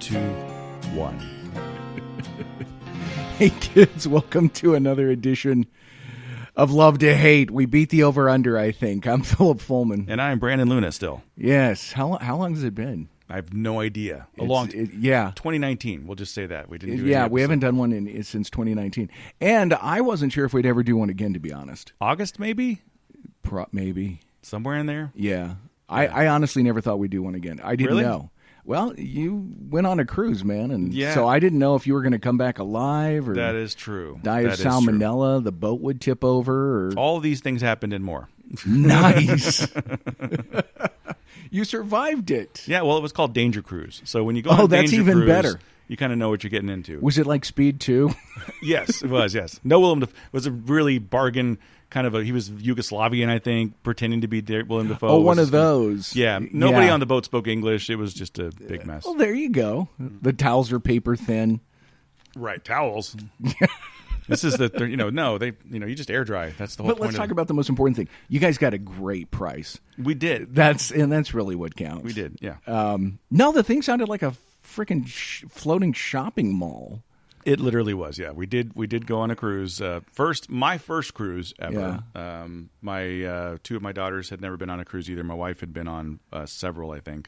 2, 1. Hey kids, welcome to another edition of Love to Hate. We beat the over-under, I think. I'm Philip Fullman. And I'm Brandon Luna still. Yes. How long has it been? I have no idea. Yeah. 2019. We'll just say that. We didn't do Yeah, we haven't done one since 2019. And I wasn't sure if we'd ever do one again, to be honest. August, maybe? Maybe. Somewhere in there? Yeah. I honestly never thought we'd do one again. I didn't Really? know. Well, you went on a cruise, man, and Yeah. so I didn't know if you were going to come back alive or That is true. die of That is true. salmonella, the boat would tip over. Or... All of these things happened and more. Nice. You survived it. Yeah, well, it was called Danger Cruise. So when you go on that's Danger even Cruise, better. you kind of know what you're getting into. Was it like Speed 2? Yes, it was, yes. No Willem Dafoe was a really bargain kind of he was Yugoslavian, I think, pretending to be Willem Dafoe. Oh, one of those. Yeah, nobody on the boat spoke English. It was just a big mess. Well, there you go. The towels are paper thin. Right, towels. This is you just air dry. That's the whole But point. let's talk about the most important thing. You guys got a great price. We did. That's really what counts. We did, yeah. No, the thing sounded like a freaking floating shopping mall. It literally was, yeah. We did go on a cruise. My first cruise ever. Yeah. My two of my daughters had never been on a cruise either. My wife had been on several, I think.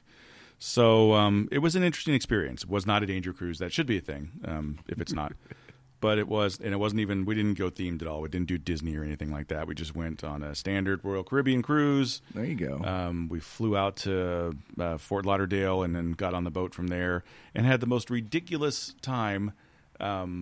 So it was an interesting experience. It was not a danger cruise. That should be a thing, if it's not. But it was, and it wasn't even, we didn't go themed at all. We didn't do Disney or anything like that. We just went on a standard Royal Caribbean cruise. There you go. We flew out to Fort Lauderdale and then got on the boat from there and had the most ridiculous time. I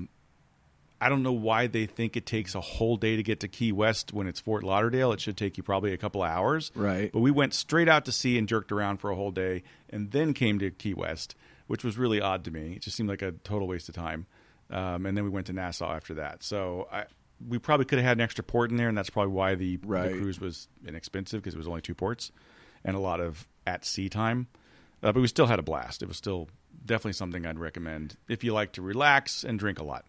don't know why they think it takes a whole day to get to Key West when it's Fort Lauderdale. It should take you probably a couple of hours. Right. But we went straight out to sea and jerked around for a whole day and then came to Key West, which was really odd to me. It just seemed like a total waste of time. And then we went to Nassau after that. So we probably could have had an extra port in there, and that's probably why the cruise was inexpensive, because it was only 2 ports and a lot of at-sea time. But we still had a blast. It was still definitely something I'd recommend if you like to relax and drink a lot.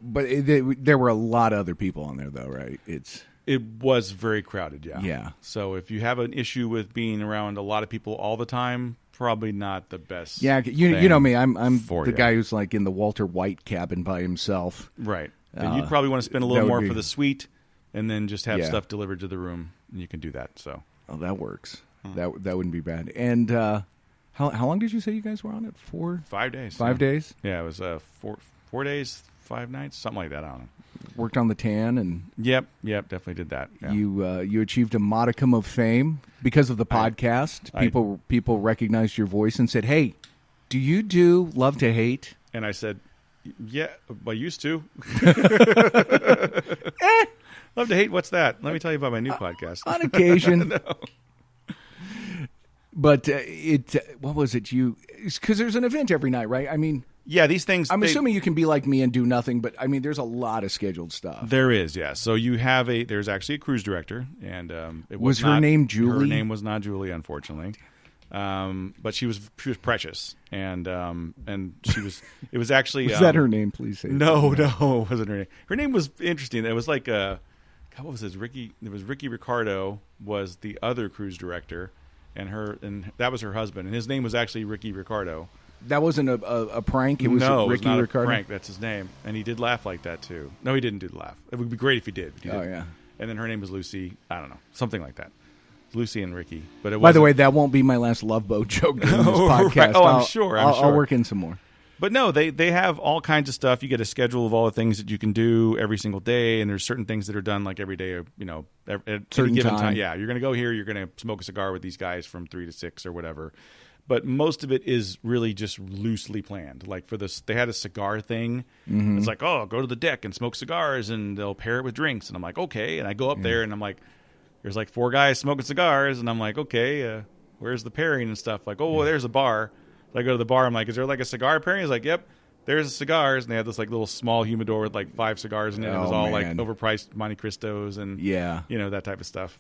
But there were a lot of other people on there, though, right? It was very crowded, yeah. Yeah. So if you have an issue with being around a lot of people all the time, probably not the best. Yeah, you know me. I'm the you. guy who's like in the Walter White cabin by himself. Right. And you'd probably want to spend a little more for the suite and then just have Yeah. stuff delivered to the room, and you can do that. So that works. That wouldn't be bad. And how long did you say you guys were on it? 5 days. 5 days? Yeah, it was 4 days, 5 nights, something like that. I don't know. Worked on the tan, and Yep, definitely did that. Yeah. you achieved a modicum of fame because of the podcast. People recognized your voice and said, "Hey, do you do Love to Hate?" And I said, "Yeah, I used to." Love to Hate. What's that? Let me tell you about my new podcast. On occasion. No. But what was it? Because there's an event every night, right? I mean, yeah, these things. I'm assuming you can be like me and do nothing, but I mean, there's a lot of scheduled stuff. There is, yeah. So you have there's actually a cruise director, and it was her name Julie? Her name was not Julie, unfortunately. But she was precious, and she was. It was actually. Was that her name? Please say. No, it wasn't her name. Her name was interesting. It was like what was this? Ricky. It was Ricky Ricardo was the other cruise director, and that was her husband, and his name was actually Ricky Ricardo. That wasn't a prank. It was Ricky it was not Ricardo. A prank. That's his name, and he did laugh like that too. No, he didn't do the laugh. It would be great if he did. Oh yeah. And then her name was Lucy. I don't know, something like that. Lucy and Ricky. But it. By the way, that won't be my last Love Boat joke during this podcast. Right. Oh, I'm sure. I'll work in some more. But no, they have all kinds of stuff. You get a schedule of all the things that you can do every single day, and there's certain things that are done like every day. At certain any given time. Yeah, you're going to go here. You're going to smoke a cigar with these guys from 3 to 6 or whatever. But most of it is really just loosely planned. Like for this, they had a cigar thing. Mm-hmm. It's like, oh, go to the deck and smoke cigars, and they'll pair it with drinks. And I'm like, okay. And I go up there, and I'm like, there's like 4 guys smoking cigars, and I'm like, okay, where's the pairing and stuff? Like, oh, well, there's a bar. So I go to the bar. I'm like, is there like a cigar pairing? He's like, yep, there's cigars. And they had this like little small humidor with like 5 cigars in it. It was all like overpriced Monte Cristos and that type of stuff.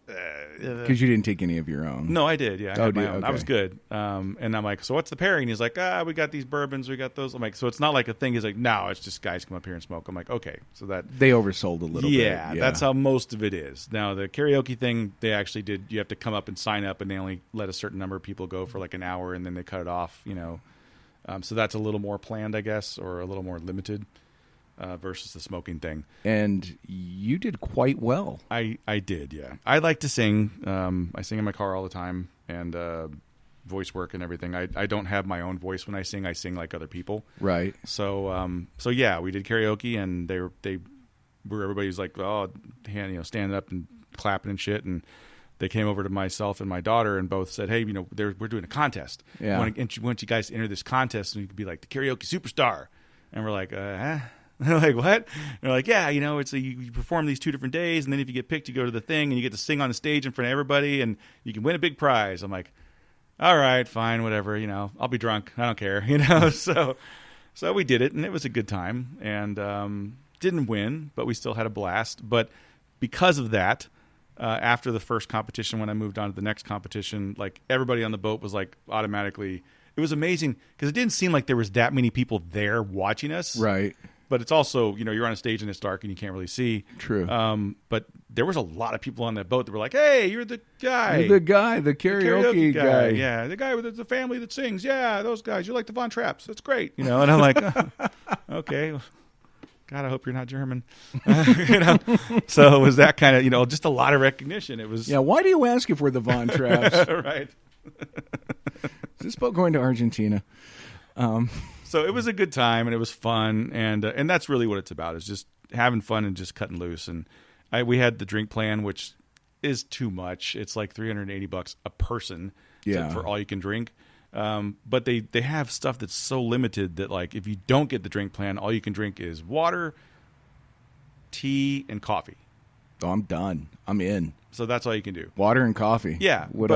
Because you didn't take any of your own. No, I did. Yeah, I had my own. Okay. I was good. And I'm like, so what's the pairing? He's like, we got these bourbons, we got those. I'm like, so it's not like a thing. He's like, no, it's just guys come up here and smoke. I'm like, okay, so that they oversold a little bit. Yeah, that's how most of it is. Now the karaoke thing, they actually did. You have to come up and sign up, and they only let a certain number of people go for like an hour, and then they cut it off. So that's a little more planned, I guess, or a little more limited. Versus the smoking thing. And you did quite well. I did, yeah. I like to sing. I sing in my car all the time, and voice work and everything. I don't have my own voice when I sing. I sing like other people. Right. So yeah, we did karaoke, and everybody was like, standing up and clapping and shit, and they came over to myself and my daughter and both said, hey, we're doing a contest. Yeah. I want you guys to enter this contest, and you could be like the karaoke superstar. And we're like, They're like, what? And they're like, yeah, it's you perform these 2 different days, and then if you get picked, you go to the thing, and you get to sing on the stage in front of everybody, and you can win a big prize. I'm like, all right, fine, whatever. I'll be drunk. I don't care. So we did it, and it was a good time, and didn't win, but we still had a blast. But because of that, after the first competition, when I moved on to the next competition, like everybody on the boat was like automatically. It was amazing because it didn't seem like there was that many people there watching us. Right. But it's also, you're on a stage and it's dark and you can't really see. True. But there was a lot of people on that boat that were like, hey, you're the guy. You're the guy, the karaoke guy. Yeah, the guy with the family that sings. Yeah, those guys. You're like the Von Trapps. That's great. And I'm like, okay. God, I hope you're not German. So it was that kind of, just a lot of recognition. It was. Yeah, why do you ask if we're the Von Trapps? Right. Is this boat going to Argentina? So it was a good time, and it was fun, and that's really what it's about, is just having fun and just cutting loose. And we had the drink plan, which is too much. It's like $380 a person for all you can drink. But they have stuff that's so limited that, like, if you don't get the drink plan, all you can drink is water, tea, and coffee. Oh, I'm done. I'm in. So that's all you can do. Water and coffee. Yeah. What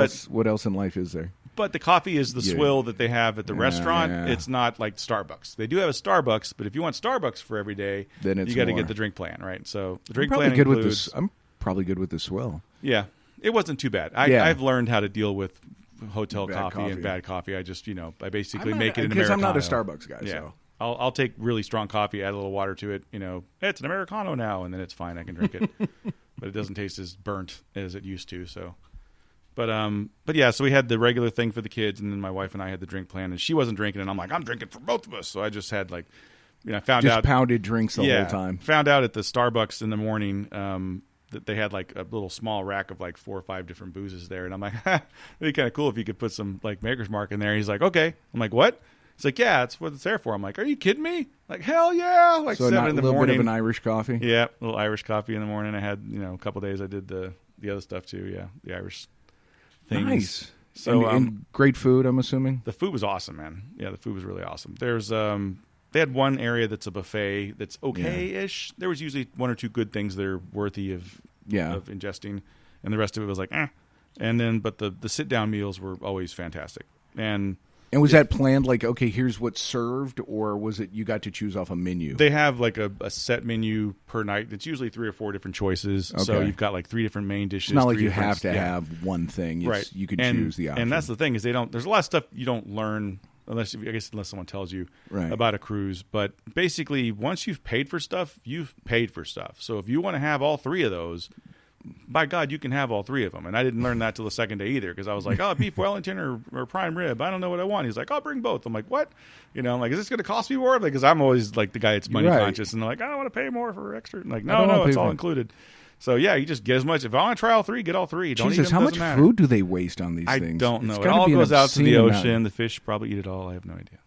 else in life is there? But the coffee is the swill that they have at the restaurant. Yeah. It's not like Starbucks. They do have a Starbucks, but if you want Starbucks for every day, then you got to get the drink plan, right? So the drink plan includes... I'm probably good with the swill. Yeah. It wasn't too bad. I've learned how to deal with hotel coffee and bad coffee. I just, I basically make it an Americano. Because I'm not a Starbucks guy, yeah. so... I'll take really strong coffee, add a little water to it. It's an Americano now, and then it's fine. I can drink it. But it doesn't taste as burnt as it used to, so... But yeah, so we had the regular thing for the kids, and then my wife and I had the drink plan, and she wasn't drinking, and I'm like, I'm drinking for both of us. So I just had I found out. Just pounded drinks the whole time. Found out at the Starbucks in the morning that they had like a little small rack of like 4 or 5 different boozes there, and I'm like, it'd be kind of cool if you could put some like Maker's Mark in there. He's like, okay. I'm like, what? He's like, yeah, that's what it's there for. I'm like, are you kidding me? Like, hell yeah! Like so 7 in the morning. A little bit of an Irish coffee. Yeah, a little Irish coffee in the morning. I had a couple of days I did the other stuff too. Yeah, the Irish. Things. Nice. So and great food, I'm assuming. The food was awesome, man. Yeah, the food was really awesome. There's they had one area that's a buffet that's okay-ish. Yeah. There was usually 1 or 2 good things that are worthy of ingesting, and the rest of it was like, eh. And then, but the sit-down meals were always fantastic. And was that planned? Like, okay, here's what's served, or was it you got to choose off a menu? They have like a set menu per night. It's usually 3 or 4 different choices. Okay. So you've got like 3 different main dishes. It's not like you have to have one thing. Right. You can choose the option. And that's the thing is there's a lot of stuff you don't learn unless someone tells you about a cruise. But basically, once you've paid for stuff, you've paid for stuff. So if you want to have all 3 of those, by God, you can have all 3 of them. And I didn't learn that till the second day either, because I was like, oh, beef Wellington or prime rib. I don't know what I want. He's like, I'll bring both. I'm like, what? I'm like, is this going to cost me more? Because I'm always like the guy that's money conscious. And they're like, I don't want to pay more for extra. I'm like, no, it's all included. So yeah, you just get as much. If I want to try all 3, get all 3. Don't Jesus, eat them, how much food do they waste on these things? I don't know. It all goes out to the ocean. The fish probably eat it all. I have no idea.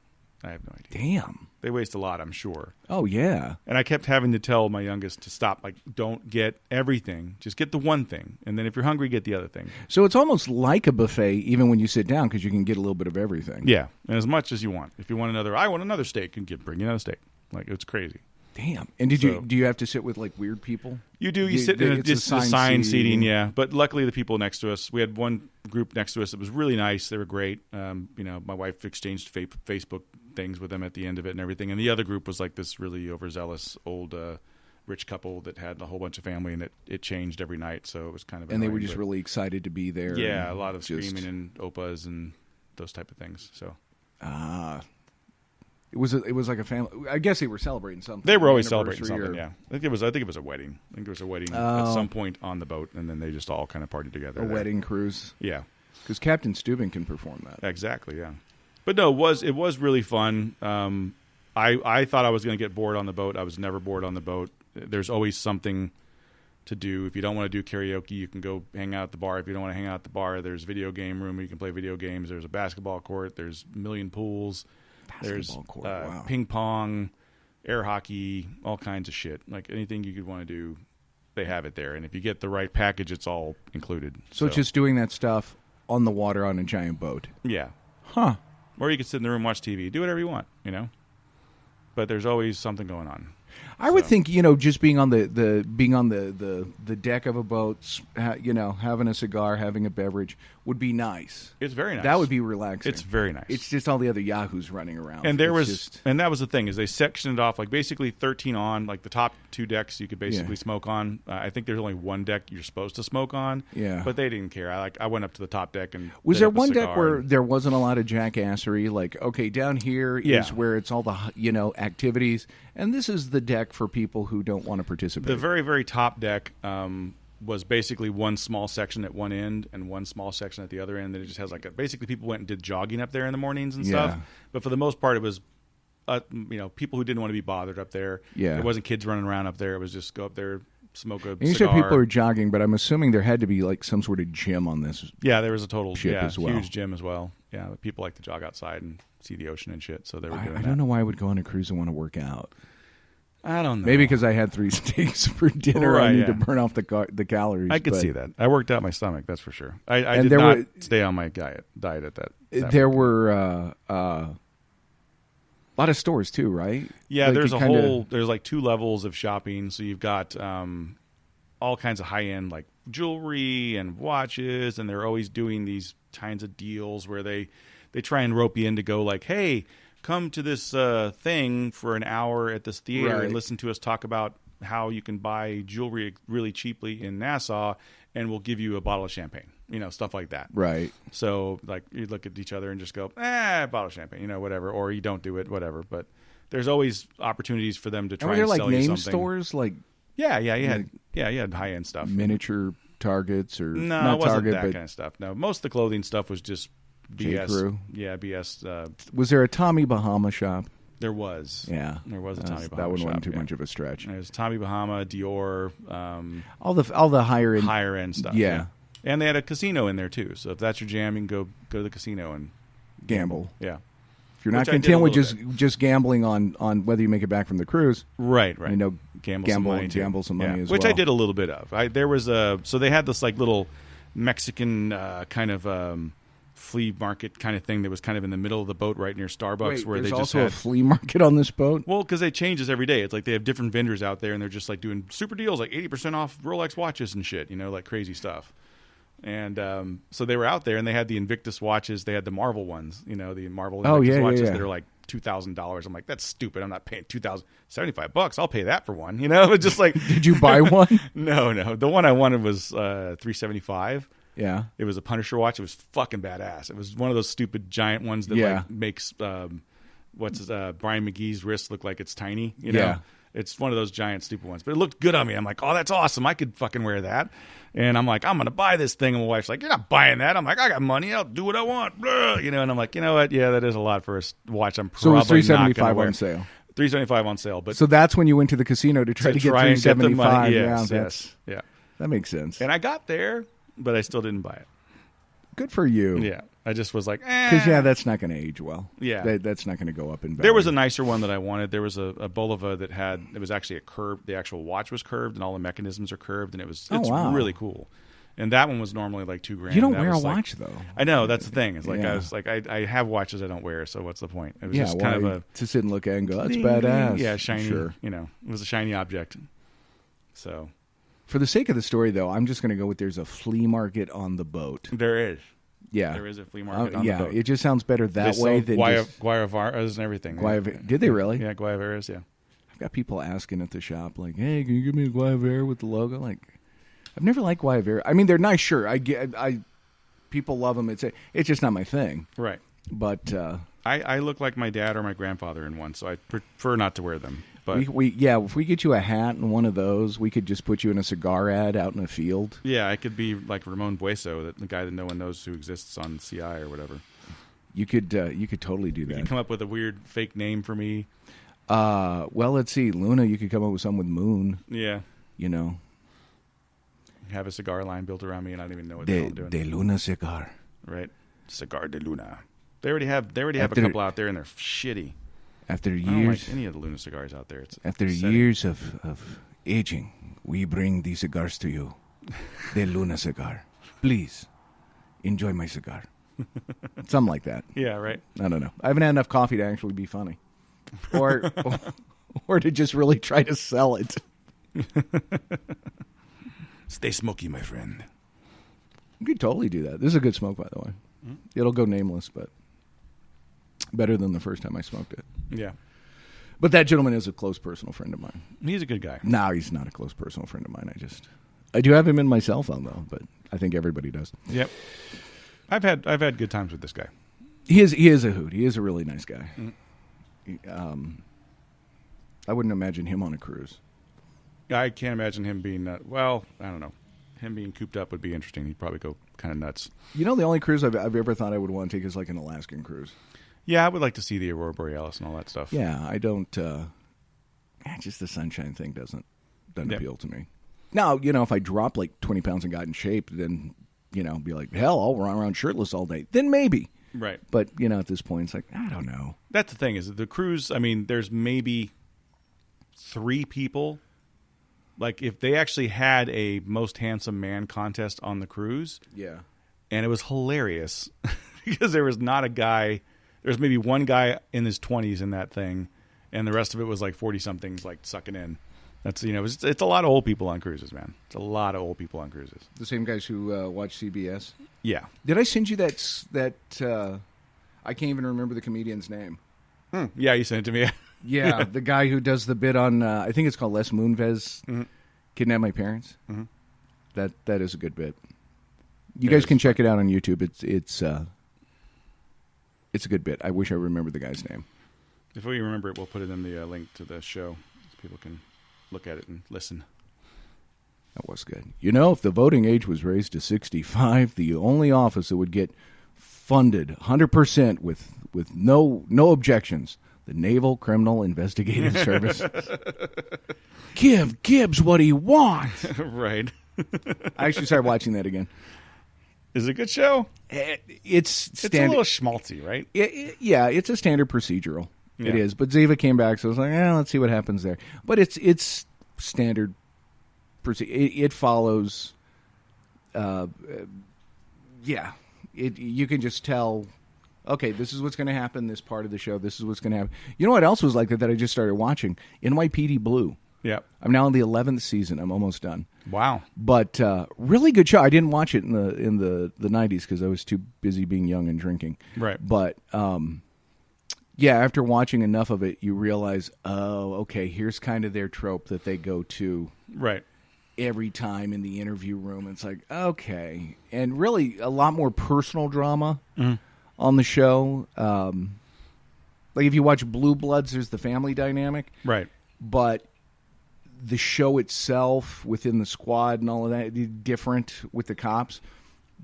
Damn. They waste a lot, I'm sure. Oh, yeah. And I kept having to tell my youngest to stop. Like, don't get everything. Just get the one thing. And then if you're hungry, get the other thing. So it's almost like a buffet even when you sit down, because you can get a little bit of everything. Yeah. And as much as you want. If you want I want another steak, and bring you another steak. Like, it's crazy. Damn. And do you have to sit with like weird people? You do. You sit in assigned seating, yeah. But luckily the people next to us, we had one group next to us that was really nice. They were great. My wife exchanged Facebook things with them at the end of it and everything. And the other group was like this really overzealous old rich couple that had a whole bunch of family, and it changed every night, so it was kind of And they were annoying, just really excited to be there. yeah, a lot of screaming and opas and those type of things. So it was like a family. I guess they were celebrating something. they were always celebrating something. Or Yeah, I think it was a wedding. I think there was a wedding at some point on the boat, and then they just all kind of partied together. a wedding cruise. Yeah, Because Captain Steuben can perform that. exactly. Yeah, but no, it was really fun. I thought I was going to get bored on the boat. I was never bored on the boat. There's always something to do. If you don't want to do karaoke, you can go hang out at the bar. If you don't want to hang out at the bar, there's video game room where you can play video games. There's a basketball court. There's a million pools. There's Court, wow. ping pong, air hockey, all kinds of shit. Like anything you could want to do, they have it there. And if you get the right package, it's all included. So just doing that stuff on the water on a giant boat. Yeah. Huh. Or you could sit in the room, watch TV, do whatever you want, you know? But there's always something going on. I would think, just being on the deck of a boat, having a cigar, having a beverage would be nice. It's very nice. That would be relaxing. It's very nice. It's just all the other yahoos running around. And and that was the thing, is they sectioned it off, like basically 13 on, like the top 2 decks you could basically smoke on. I think there's only 1 deck you're supposed to smoke on. Yeah. But they didn't care. I went up to the top deck and was lit there up a one deck cigar where and- there wasn't a lot of jackassery? Like, okay, down here is where it's all the activities, and this is the deck for people who don't want to participate. The very, very top deck was basically one small section at one end and one small section at the other end. That it just has basically people went and did jogging up there in the mornings and stuff. But for the most part, it was people who didn't want to be bothered up there. Yeah, it wasn't kids running around up there. It was just go up there, smoke a and you cigar. said people are jogging, but I'm assuming there had to be like some sort of gym on this. Yeah, there was a total as well. huge gym as well. Yeah, but people like to jog outside and see the ocean and shit, so they were doing I that. don't know why I would go on a cruise and want to work out. I don't know. Maybe because I had 3 steaks for dinner. Right, I need to burn off the calories. I could see that. I worked out my stomach, that's for sure. I And did there not were- stay on my diet at that. There were a lot of stores too, right? Yeah, Like there's you a kinda- whole. There's like 2 levels of shopping. So you've got all kinds of high end like jewelry and watches, and they're always doing these kinds of deals where they try and rope you in to go like, hey, come to this thing for an hour at this theater Right. and listen to us talk about how you can buy jewelry really cheaply in Nassau, and we'll give you a bottle of champagne. Stuff like that. Right. So, like, you look at each other and just go, bottle of champagne, whatever. Or you don't do it, whatever. But there's always opportunities for them to try And were and there like sell you name something. stores, like Yeah, you had high-end stuff. miniature Targets or No, not it wasn't Target, that but kind of stuff. No, most of the clothing stuff was just BS. J.Crew? Yeah, BS. Was there a Tommy Bahama shop? There was. Yeah, There was a Tommy Bahama That one shop, wasn't too yeah. much of a stretch. There's Tommy Bahama, Dior, All the higher end. higher end stuff. Yeah. And they had a casino in there too. So if that's your jam, you can go to the casino and Gamble. yeah. If you're not Which I did content a with little just gambling on whether you make it back from the cruise, Right. gamble some money as which well. I did a little bit of. There was so they had this like little Mexican kind of flea market kind of thing that was kind of in the middle of the boat right near Starbucks. Wait, where there's they just also had a flea market on this boat. well, because it changes every day. It's like they have different vendors out there, and they're just like doing super deals, like 80% off Rolex watches and shit, like crazy stuff. And so they were out there, and they had the Invictus watches. They had the Marvel ones, the Marvel Invictus watches that are like $2,000. I'm like, that's stupid. I'm not paying $75. I'll pay that for one. It's just like, Did you buy one? No. The one I wanted was $375. Yeah. It was a Punisher watch. It was fucking badass. It was one of those stupid giant ones that like makes Brian McGee's wrist look like it's tiny. Yeah. It's one of those giant stupid ones, but it looked good on me. I'm like, oh, that's awesome. I could fucking wear that. And I'm like, I'm going to buy this thing. And my wife's like, you're not buying that. I'm like, I got money. I'll do what I want. Blah. And I'm like, you know what? Yeah, that is a lot for a watch. I'm So probably it was not $375 gonna wear. on sale. $375 on sale. But So that's when you went to the casino to try to get try and get the $375. money. Yeah, Yes. Yeah. that makes sense. And I got there, but I still didn't buy it. Good for you. Yeah. I just was like, Because that's not going to age well. Yeah. That's not going to go up in value. There was a nicer one that I wanted. There was a Bulova that it was actually a curved. The actual watch was curved, and all the mechanisms are curved, and it's wow. really cool. And that one was normally like $2,000. You don't That wear a was like- watch though. I know, that's the thing. It's like Yeah. I was like, I have watches I don't wear, so what's the point? It was Yeah, just kind well, of to sit and look at it and go, that's ding, badass. ding. Yeah, shiny. Sure. It was a shiny object. So For the sake of the story, though, I'm just going to go with there's a flea market on the boat. there is. Yeah, There is a flea market on the boat. It just sounds better that They way sell than just Guayavaras and everything. Did they really? Yeah, Guayavaras. Yeah. I've got people asking at the shop, like, hey, can you give me a Guayavera with the logo? Like, I've never liked Guayavera. I mean, they're nice, sure. People love them. It's just not my thing. Right. But I look like my dad or my grandfather in one, so I prefer not to wear them. But if we get you a hat and one of those, we could just put you in a cigar ad out in a field. Yeah, I could be like Ramon Bueso, the guy that no one knows who exists on CI or whatever. You could totally do that. You could come up with a weird fake name for me. Well, let's see. Luna, you could come up with something with Moon. Yeah. You know. Have a cigar line built around me, and I don't even know what the hell I'm doing. De Luna cigar. Right. Cigar de Luna. They already have a couple out there, and they're shitty. After years, I don't like any of the Luna cigars out there. After years of aging, we bring these cigars to you. The Luna cigar. Please enjoy my cigar. Something like that. Yeah, right. I don't know. I haven't had enough coffee to actually be funny, or to just really try to sell it. Stay smoky, my friend. You could totally do that. This is a good smoke, by the way. Mm-hmm. It'll go nameless, but better than the first time I smoked it. Yeah. But that gentleman is a close personal friend of mine. He's a good guy. No, he's not a close personal friend of mine. I do have him in my cell phone, though, but I think everybody does. Yep. I've had good times with this guy. He is a hoot. He is a really nice guy. Mm-hmm. I wouldn't imagine him on a cruise. I can't imagine him being I don't know. Him being cooped up would be interesting. He'd probably go kind of nuts. You know, the only cruise I've ever thought I would want to take is like an Alaskan cruise. Yeah, I would like to see the Aurora Borealis and all that stuff. Yeah, I don't. Just the sunshine thing doesn't appeal to me. Now, you know, if I drop like 20 pounds and got in shape, then, you know, be like, hell, I'll run around shirtless all day. Then maybe. Right. But, you know, at this point, it's like, I don't know. That's the thing, is that the cruise, I mean, there's maybe 3 people. Like, if they actually had a most handsome man contest on the cruise. Yeah. And it was hilarious because there was not a guy. There was maybe one guy in his 20s in that thing, and the rest of it was like 40-somethings, like sucking in. That's, you know, it's a lot of old people on cruises, man. It's a lot of old people on cruises. The same guys who watch CBS. Yeah. Did I send you that? I can't even remember the comedian's name. Yeah, you sent it to me. Yeah, the guy who does the bit on, I think it's called Les Moonves, Kidnap My Parents. Mm-hmm. That is a good bit. You guys can check it out on YouTube. It's a good bit. I wish I remembered the guy's name. If we remember it, we'll put it in the link to the show so people can look at it and listen. That was good. You know, if the voting age was raised to 65, the only office that would get funded 100% with no objections, the Naval Criminal Investigative Service. Give Gibbs what he wants. Right. I actually started watching that again. Is it a good show? It's a little schmaltzy, right? Yeah, it's a standard procedural. Yeah. It is. But Ziva came back, so I was like, let's see what happens there. But it's standard. It follows. You can just tell. Okay, this is what's going to happen. This part of the show. This is what's going to happen. You know what else was like that I just started watching? NYPD Blue. Yeah. I'm now in the 11th season. I'm almost done. Wow. But really good show. I didn't watch it in the 90s because I was too busy being young and drinking. Right. But yeah, after watching enough of it, you realize, oh, okay, here's kind of their trope that they go to. Right. Every time in the interview room. It's like, okay. And really a lot more personal drama on the show. Like if you watch Blue Bloods, there's the family dynamic. Right. But the show itself within the squad and all of that is different with the cops.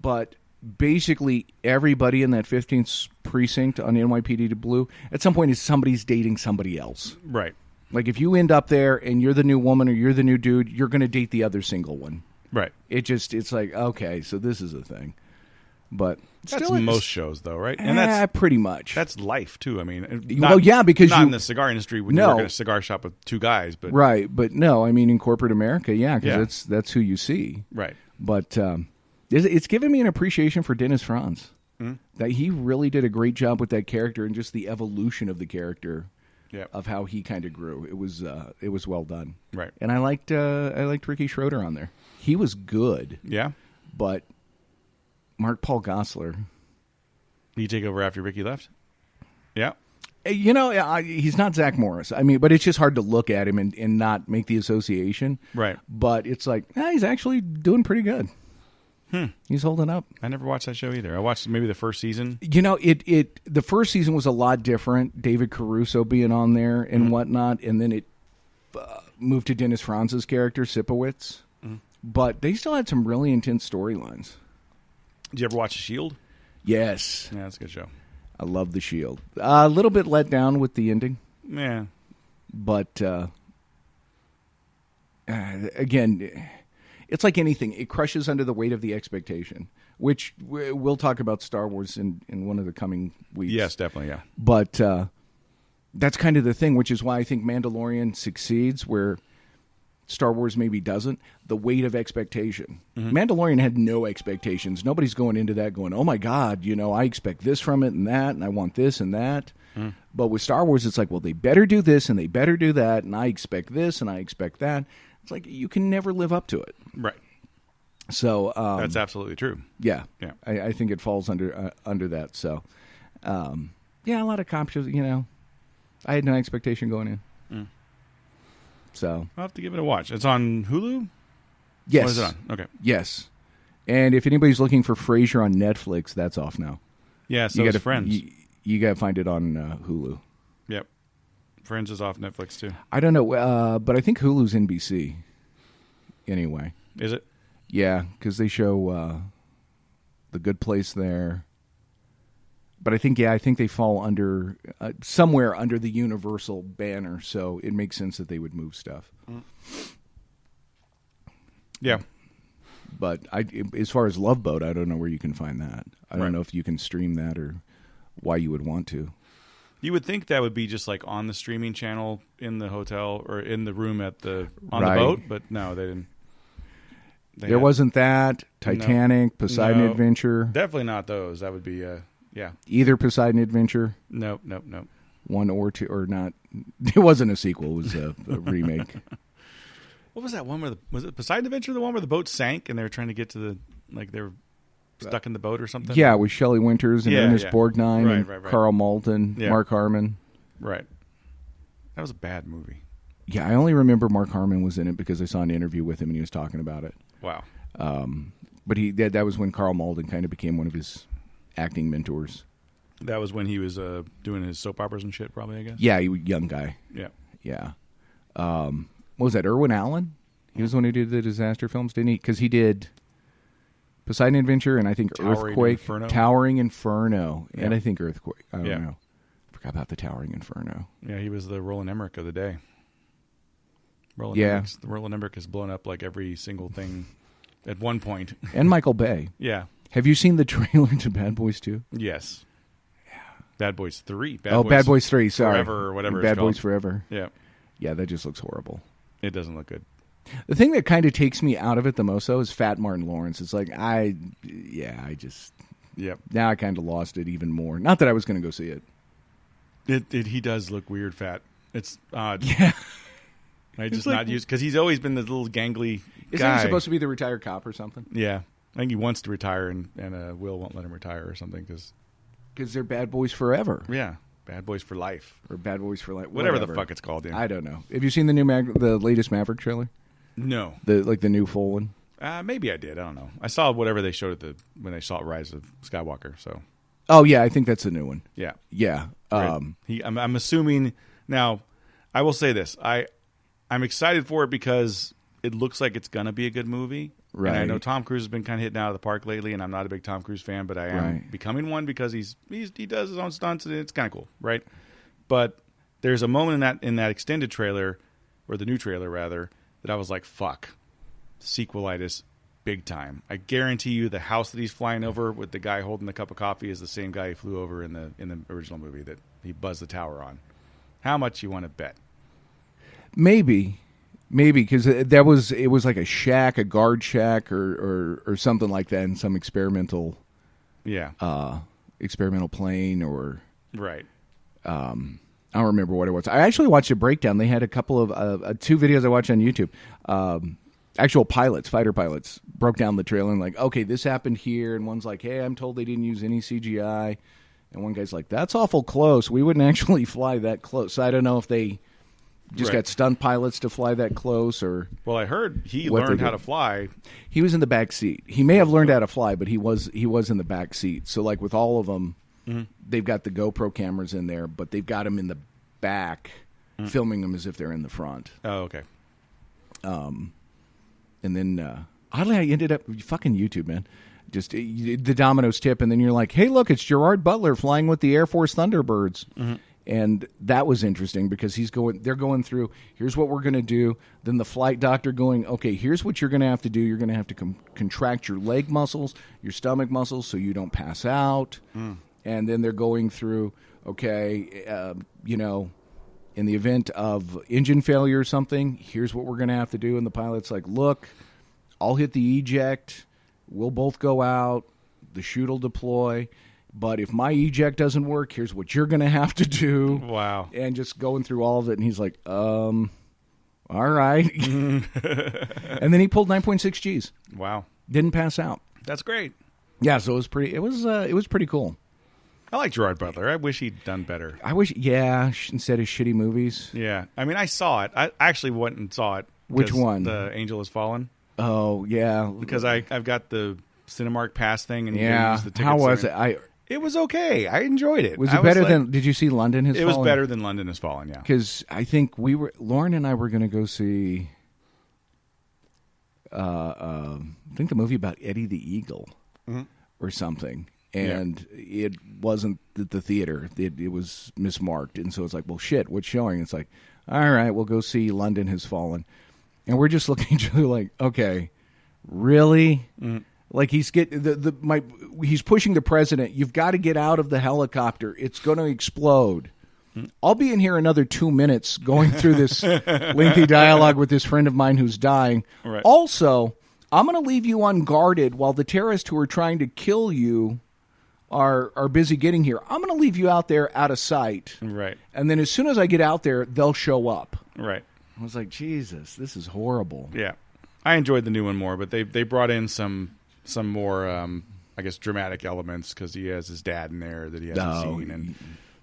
But basically everybody in that 15th precinct on NYPD to Blue at some point is somebody's dating somebody else. Right. Like if you end up there and you're the new woman or you're the new dude, you're going to date the other single one. Right. It's like, okay, so this is a thing. But that's still, most shows, though, right? And that's pretty much. That's life too. I mean, because not in the cigar industry when you work in a cigar shop with 2 guys, but right. But no, I mean in corporate America, because that's who you see, right? But it's given me an appreciation for Dennis Franz. That he really did a great job with that character and just the evolution of the character. Yeah. Of how he kind of grew. It was well done. Right. And I liked Ricky Schroeder on there. He was good. Yeah. But Mark Paul Gosselaar. Did he take over after Ricky left? Yeah. He's not Zach Morris. I mean, but it's just hard to look at him and not make the association. Right. But it's like, he's actually doing pretty good. He's holding up. I never watched that show either. I watched maybe the first season. The first season was a lot different. David Caruso being on there and whatnot, and then it moved to Dennis Franz's character, Sipowicz. But they still had some really intense storylines. Did you ever watch The Shield? Yes. Yeah, that's a good show. I love The Shield. A little bit let down with the ending. Yeah. But, again, it's like anything. It crushes under the weight of the expectation, which we'll talk about Star Wars in one of the coming weeks. Yes, definitely, yeah. But that's kind of the thing, which is why I think Mandalorian succeeds where Star Wars maybe doesn't. The weight of expectation. Mandalorian had no expectations. Nobody's going into that going, oh my God, I expect this from it and that, and I want this and that. But with Star Wars, it's like, well, they better do this and they better do that, and I expect this and I expect that. It's like you can never live up to it. Right. So that's absolutely true. Yeah. Yeah. I think it falls under that. So, a lot of comp shows, I had no expectation going in. So I'll have to give it a watch. It's on Hulu? Yes. What is it on? Okay. Yes. And if anybody's looking for Frasier on Netflix, that's off now. Yeah, so it's Friends. You got to find it on Hulu. Yep. Friends is off Netflix, too. I don't know, but I think Hulu's NBC anyway. Is it? Yeah, because they show The Good Place there. But I think they fall under somewhere under the Universal banner, so it makes sense that they would move stuff. Yeah. But as far as Love Boat, I don't know where you can find that. I don't know if you can stream that or why you would want to. You would think that would be just like on the streaming channel in the hotel or in the room on the boat, but no, they didn't. There wasn't that. Titanic, Poseidon Adventure. Definitely not those. That would be yeah. Either Poseidon Adventure. Nope. One or two, or not. It wasn't a sequel. It was a remake. What was that one where was it Poseidon Adventure? The one where the boat sank and they were trying to get to they were stuck in the boat or something? Yeah, with Shelley Winters and Ernest Borgnine and Carl Malden, Mark Harmon. Right. That was a bad movie. Yeah, I only remember Mark Harmon was in it because I saw an interview with him and he was talking about it. Wow. But that was when Carl Malden kind of became one of his acting mentors. That was when he was doing his soap operas and shit, probably, I guess? Yeah, he was a young guy. Yeah. Yeah. What was that, Irwin Allen? He was the one who did the disaster films, didn't he? Because he did Poseidon Adventure and I think Earthquake. Towering Inferno. Yeah. And I think Earthquake. I don't know. Forgot about the Towering Inferno. Yeah, he was the Roland Emmerich of the day. Roland Emmerich has blown up like every single thing at one point. And Michael Bay. Yeah. Have you seen the trailer to Bad Boys 2? Yes. Yeah. Bad Boys 3. Bad Boys 3, sorry. Forever or whatever Bad it's called. Boys Forever. Yeah. Yeah, that just looks horrible. It doesn't look good. The thing that kind of takes me out of it the most, though, is Fat Martin Lawrence. It's like, Yep. Now I kind of lost it even more. Not that I was going to go see it. He does look weird fat. It's odd. Yeah. I just not used because he's always been the little gangly Isn't guy. he supposed to be the retired cop or something? Yeah. I think he wants to retire and Will won't let him retire or something because they're Bad Boys Forever. Yeah. Bad Boys for Life. Or Bad Boys for Life. Whatever the fuck it's called. Yeah. I don't know. Have you seen the latest Maverick trailer? No. The new full one? Maybe I did. I don't know. I saw whatever they showed when they saw Rise of Skywalker. So. Oh yeah, I think that's the new one. Yeah. Yeah. I'm assuming now. I will say this. I'm excited for it because it looks like it's gonna be a good movie. Right. And I know Tom Cruise has been kind of hitting out of the park lately, and I'm not a big Tom Cruise fan, but I am becoming one because he does his own stunts and it's kind of cool, right? But there's a moment in that extended trailer, or the new trailer rather, that I was like, "Fuck, sequelitis, big time." I guarantee you, the house that he's flying over with the guy holding the cup of coffee is the same guy he flew over in the original movie that he buzzed the tower on. How much you want to bet? Maybe because it was like a shack, a guard shack, or something like that in some experimental plane or right. I don't remember what it was. I actually watched a breakdown. They had a couple of 2 videos I watched on YouTube. Actual fighter pilots, broke down the trailer and like, okay, this happened here, and one's like, hey, I'm told they didn't use any CGI, And one guy's like, that's awful close. We wouldn't actually fly that close. So I don't know if they just got stunt pilots to fly that close or... Well, I heard he learned how to fly. He was in the back seat. He may have learned how to fly, but he was in the back seat. So like with all of them, they've got the GoPro cameras in there, but they've got him in the back filming them as if they're in the front. Oh, okay. And then oddly, I ended up... Fucking YouTube, man. Just the Domino's tip, and then you're like, hey, look, it's Gerard Butler flying with the Air Force Thunderbirds. And that was interesting because they're going through, here's what we're going to do. Then the flight doctor going, okay, here's what you're going to have to do. You're going to have to contract your leg muscles, your stomach muscles so you don't pass out. And then they're going through, okay, in the event of engine failure or something, here's what we're going to have to do. And the pilot's like, look, I'll hit the eject. We'll both go out. The chute will deploy. But if my eject doesn't work, here's what you're going to have to do. Wow. And just going through all of it. And he's like, all right. And then he pulled 9.6 Gs. Wow. Didn't pass out. That's great. Yeah, so it was pretty cool. I like Gerard Butler. I wish he'd done better. Instead of shitty movies. Yeah. I mean, I saw it. I actually went and saw it. Which one? The Angel Has Fallen. Oh, yeah. Because I've got the Cinemark Pass thing, and yeah. use the tickets. How was it? It was okay. I enjoyed it. Was it better than? Did you see London Has Fallen? It was better than London Has Fallen. Yeah. Because I think Lauren and I were going to go see. I think the movie about Eddie the Eagle, or something, and it wasn't at the theater. It was mismarked, and so it's like, well, shit, what's showing? It's like, all right, we'll go see London Has Fallen. And we're just looking at each other like, okay, really? Like he's pushing the president. You've got to get out of the helicopter. It's going to explode. I'll be in here another 2 minutes going through this lengthy dialogue with this friend of mine who's dying. Right. Also, I'm going to leave you unguarded while the terrorists who are trying to kill you are busy getting here. I'm going to leave you out there out of sight. Right. And then as soon as I get out there, they'll show up. Right. I was like, Jesus, this is horrible. Yeah, I enjoyed the new one more, but they brought in some more, I guess, dramatic elements because he has his dad in there that he hasn't seen, and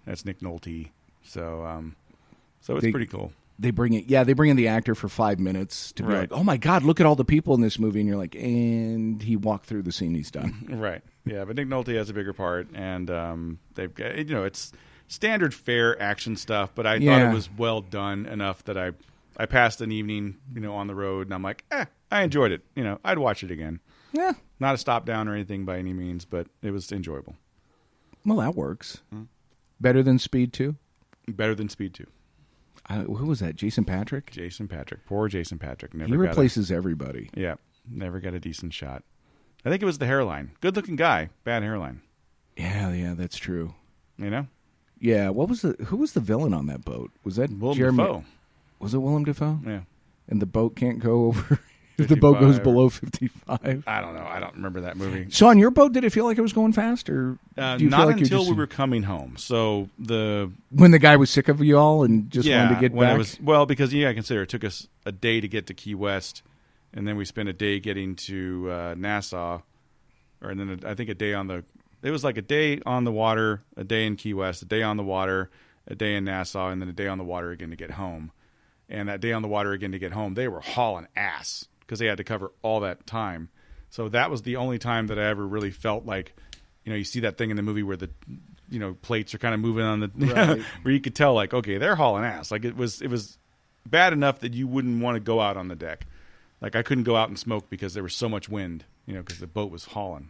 that's Nick Nolte. So it's pretty cool. They bring in the actor for 5 minutes to be like, oh my God, look at all the people in this movie, and you're like, and he walked through the scene, he's done. Right. Yeah, but Nick Nolte has a bigger part, and they've got, it's standard fare action stuff, but I thought it was well done enough that I passed an evening, on the road, and I'm like, I enjoyed it. I'd watch it again. Yeah. Not a stop down or anything by any means, but it was enjoyable. Well, that works. Better than Speed 2? Better than Speed 2. Who was that? Jason Patrick? Jason Patrick. Poor Jason Patrick. He replaces everybody. Yeah. Never got a decent shot. I think it was the hairline. Good-looking guy. Bad hairline. Yeah, that's true. Yeah. Who was the villain on that boat? Was that Willem Dafoe? Was it Willem Dafoe? Yeah. And the boat can't go over... If the boat goes below 55. I don't know. I don't remember that movie. So on your boat, did it feel like it was going fast, or do you not feel like until we were coming home? So when the guy was sick of you all and just wanted to get back. Because I consider it took us a day to get to Key West, and then we spent a day getting to Nassau, and then I think a day on the. It was like a day on the water, a day in Key West, a day on the water, a day in Nassau, and then a day on the water again to get home. And that day on the water again to get home, they were hauling ass, because they had to cover all that time. So that was the only time that I ever really felt like, you see that thing in the movie where the, plates are kind of moving on the, where you could tell like, okay, they're hauling ass. Like it was bad enough that you wouldn't want to go out on the deck. Like I couldn't go out and smoke because there was so much wind, because the boat was hauling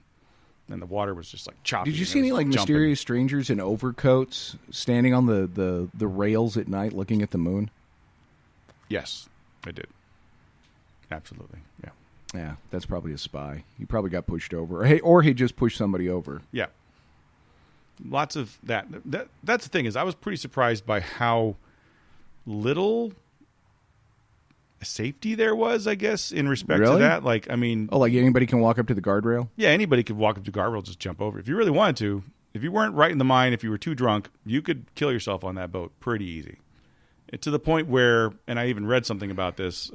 and the water was just like choppy. Did you see any like mysterious strangers in overcoats standing on the rails at night looking at the moon? Yes, I did. Absolutely, yeah. Yeah, that's probably a spy. He probably got pushed over, or he just pushed somebody over. Yeah, lots of that. That's the thing is, I was pretty surprised by how little safety there was. I guess in respect to that, like like anybody can walk up to the guardrail. Yeah, anybody could walk up to the guardrail, just jump over if you really wanted to. If you weren't right in the mind, if you were too drunk, you could kill yourself on that boat pretty easy. To the point where, and I even read something about this.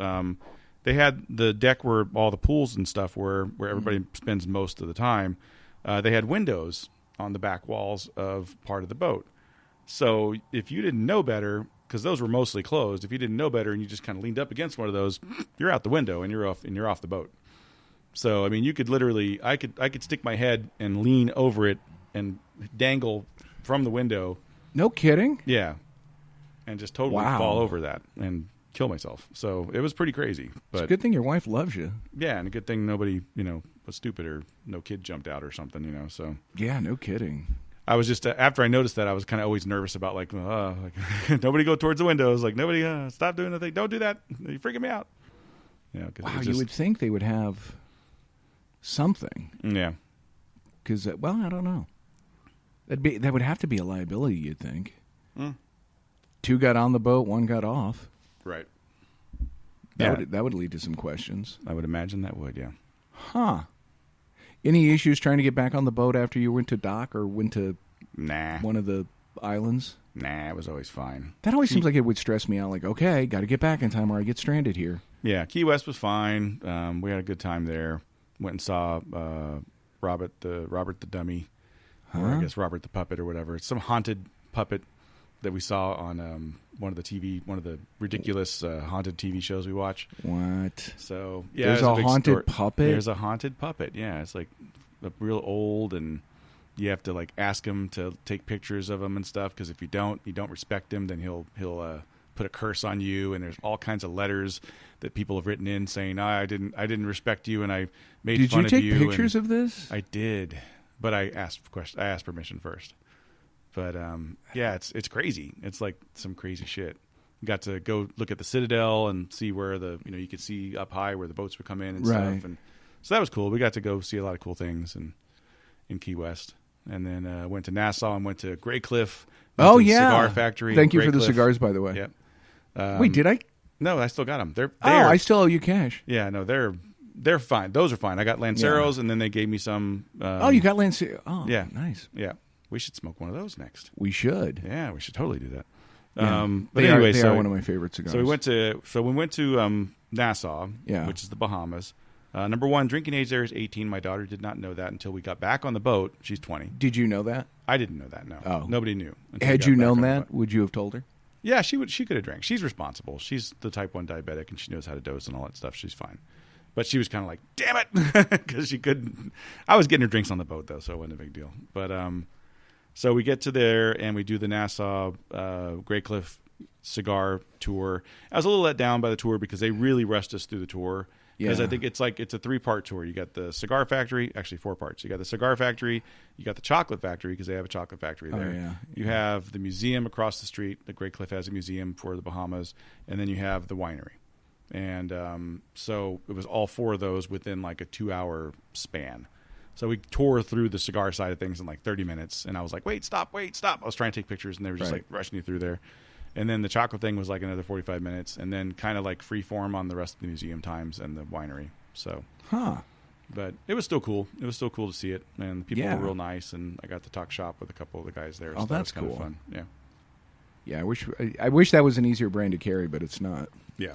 They had the deck where all the pools and stuff where everybody spends most of the time. They had windows on the back walls of part of the boat. So if you didn't know better, because those were mostly closed, if you didn't know better and you just kind of leaned up against one of those, you're out the window and you're off the boat. So I mean, you could literally, I could stick my head and lean over it and dangle from the window. No kidding. Yeah, and just totally fall over that and kill myself. So it was pretty crazy. But it's a good thing your wife loves you. Yeah, and a good thing nobody was stupid or no kid jumped out or something. So yeah, no kidding. I was just after I noticed that, I was kind of always nervous about like nobody go towards the windows, like nobody stop doing the thing, don't do that, you're freaking me out. Yeah, wow, you would think they would have something. Yeah, because I don't know. That would have to be a liability, you'd think. Two got on the boat, one got off. Right. That would lead to some questions. I would imagine that would. Yeah. Huh. Any issues trying to get back on the boat after you went to dock or went to one of the islands? Nah, it was always fine. That always seems like it would stress me out. Like, okay, got to get back in time or I get stranded here. Yeah, Key West was fine. We had a good time there. Went and saw Robert the Dummy, or I guess Robert the Puppet or whatever. It's some haunted puppet that we saw on one of the ridiculous haunted TV shows we watch. What? So yeah, there's a haunted puppet. There's a haunted puppet. Yeah, it's like real old, and you have to like ask him to take pictures of him and stuff. Because if you don't respect him, then he'll put a curse on you. And there's all kinds of letters that people have written in saying, I didn't respect you, and I made fun of you. Did you take pictures of this? I did, but I asked permission first. But yeah, it's crazy. It's like some crazy shit. Got to go look at the Citadel and see where you could see up high where the boats would come in and stuff. And so that was cool. We got to go see a lot of cool things in Key West. And then went to Nassau and went to Grey Cliff. Oh, yeah. Cigar factory. Thank you for the cigars, by the way. Yep. Wait, did I? No, I still got them. They're I still owe you cash. Yeah, no, they're fine. Those are fine. I got Lanceros, and then they gave me some. You got Lanceros. Oh, yeah, nice. Yeah, we should smoke one of those next. We should. Yeah, we should totally do that. Yeah. But anyway, they are one of my favorite cigars. So we went to Nassau, which is the Bahamas. Number one, drinking age there is 18. My daughter did not know that until we got back on the boat. She's 20. Did you know that? I didn't know that. No. Oh. Nobody knew. Had you known that, would you have told her? Yeah, she would. She could have drank. She's responsible. She's the type 1 diabetic, and she knows how to dose and all that stuff. She's fine. But she was kind of like, damn it, because she couldn't. I was getting her drinks on the boat, though, so it wasn't a big deal. But so we get to there, and we do the Nassau Grey Cliff cigar tour. I was a little let down by the tour because they really rushed us through the tour. Because I think it's a 3-part tour. You got the cigar factory, actually 4 parts. You got the cigar factory, you got the chocolate factory because they have a chocolate factory there. Oh, yeah. You have the museum across the street. The Grey Cliff has a museum for the Bahamas, and then you have the winery. And so it was all 4 of those within like a 2-hour span. So we tore through the cigar side of things in like 30 minutes, and I was like, wait, stop. I was trying to take pictures, and they were just like rushing you through there. And then the chocolate thing was like another 45 minutes, and then kind of like free form on the rest of the museum times and the winery. So, but it was still cool. It was still cool to see it, and the people were real nice, and I got to talk shop with a couple of the guys there. Oh, so that's that was cool. Kind of fun. Yeah. Yeah, I wish that was an easier brand to carry, but it's not. Yeah.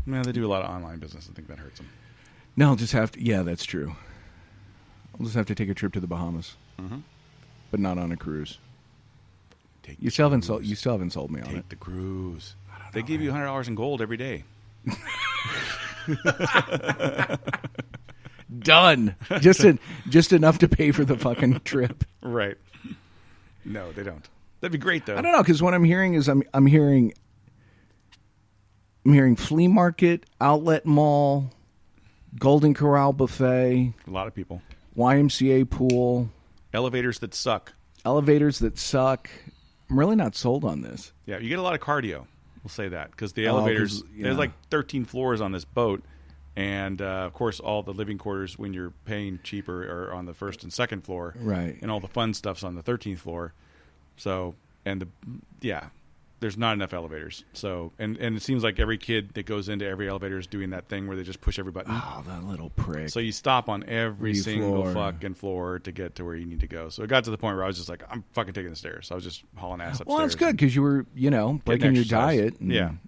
Man, they do a lot of online business. I think that hurts them. No, I'll just have to. Yeah, that's true. I'll just have to take a trip to the Bahamas, but not on a cruise. You still haven't sold me on it. Take the cruise. They give you $100 in gold every day. Done. Just enough to pay for the fucking trip. Right. No, they don't. That'd be great though. I don't know, because what I'm hearing is I'm hearing flea market, outlet mall, Golden Corral buffet, a lot of people, YMCA pool, elevators that suck. I'm really not sold on this. Yeah, you get a lot of cardio. We'll say that because the elevators, there's like 13 floors on this boat. And, of course, all the living quarters when you're paying cheaper are on the first and second floor. Right. And all the fun stuff's on the 13th floor. So, there's not enough elevators. So, and it seems like every kid that goes into every elevator is doing that thing where they just push every button. Oh, that little prick. So you stop on every single fucking floor to get to where you need to go. So it got to the point where I was just like, I'm fucking taking the stairs. So I was just hauling ass upstairs. Well, that's good because you were, breaking your diet. And,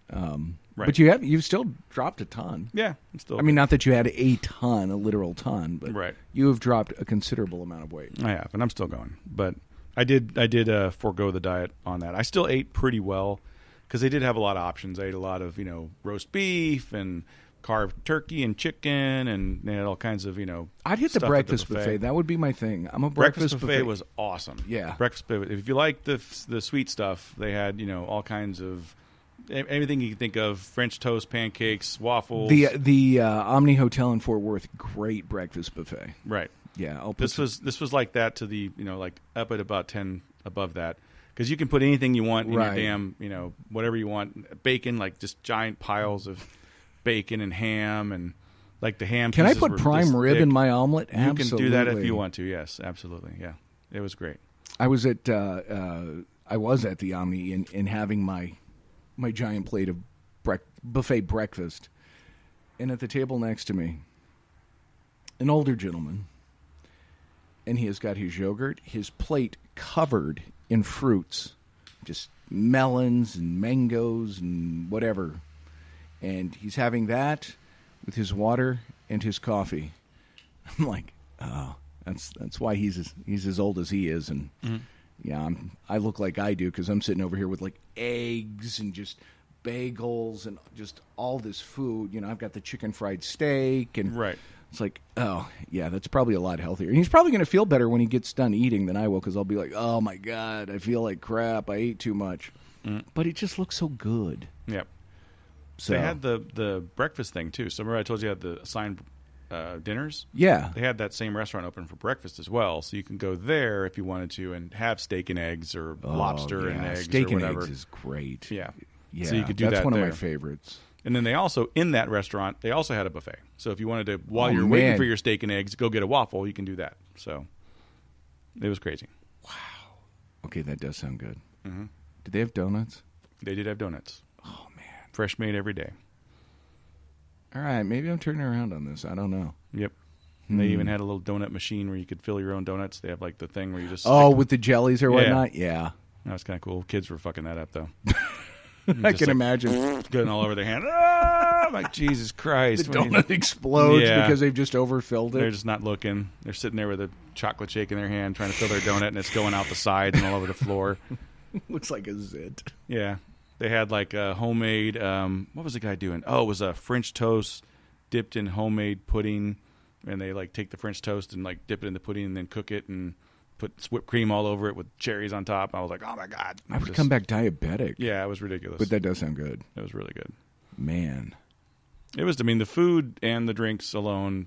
Right. But you've still dropped a ton. Yeah, it's still. I mean, not that you had a ton, a literal ton, but right. you have dropped a considerable amount of weight. I have, and I'm still going. But I did forego the diet on that. I still ate pretty well because they did have a lot of options. I ate a lot of roast beef and carved turkey and chicken, and they had all kinds of I'd hit the breakfast buffet. That would be my thing. I'm a breakfast buffet was awesome. Yeah, breakfast buffet. If you like the sweet stuff, they had all kinds of anything you can think of: French toast, pancakes, waffles. The Omni Hotel in Fort Worth, great breakfast buffet. Right. Yeah. This was like that to the like up at about 10 above that, because you can put anything you want in your damn whatever you want. Bacon, like just giant piles of bacon and ham, and like the ham. Can I put prime rib in my omelet? You can do that if you want to. Yes, absolutely. Yeah, it was great. I was at the Omni and having my giant plate of buffet breakfast, and at the table next to me, an older gentleman, and he has got his yogurt, his plate covered in fruits, just melons and mangoes and whatever. And he's having that with his water and his coffee. I'm like, oh, that's why he's as old as he is. And yeah, I look like I do because I'm sitting over here with like eggs and just bagels and just all this food. I've got the chicken fried steak and it's like, oh yeah, that's probably a lot healthier. And he's probably going to feel better when he gets done eating than I will, because I'll be like, oh my God, I feel like crap. I ate too much. But it just looks so good. Yep. So they had the breakfast thing too. So remember I told you I had the assigned dinners? Yeah. They had that same restaurant open for breakfast as well. So you can go there if you wanted to and have steak and eggs or lobster and eggs steak or whatever. And eggs is great. Yeah. Yeah. So you could do that. That's one there. of my favorites. And then they also, in that restaurant, they also had a buffet. So if you wanted to, while you're waiting for your steak and eggs, go get a waffle, you can do that. So it was crazy. Wow. Okay, that does sound good. Mm-hmm. Did they have donuts? They did have donuts. Oh, man. Fresh made every day. All right, maybe I'm turning around on this. I don't know. Yep. And they even had a little donut machine where you could fill your own donuts. They have like the thing where you just... with the jellies or whatnot? Yeah. That was kind of cool. Kids were fucking that up, though. I can imagine. Getting all over their hand. I'm like, Jesus Christ. The donut explodes because they've just overfilled it. They're just not looking. They're sitting there with a chocolate shake in their hand trying to fill their donut, and it's going out the side and all over the floor. Looks like a zit. Yeah. They had like a homemade, what was the guy doing? Oh, it was a French toast dipped in homemade pudding. And they like take the French toast and like dip it in the pudding and then cook it and put whipped cream all over it with cherries on top. I was like, oh my God. I would come back diabetic. Yeah, it was ridiculous. But that does sound good. It was really good. Man. It was, I mean, the food and the drinks alone,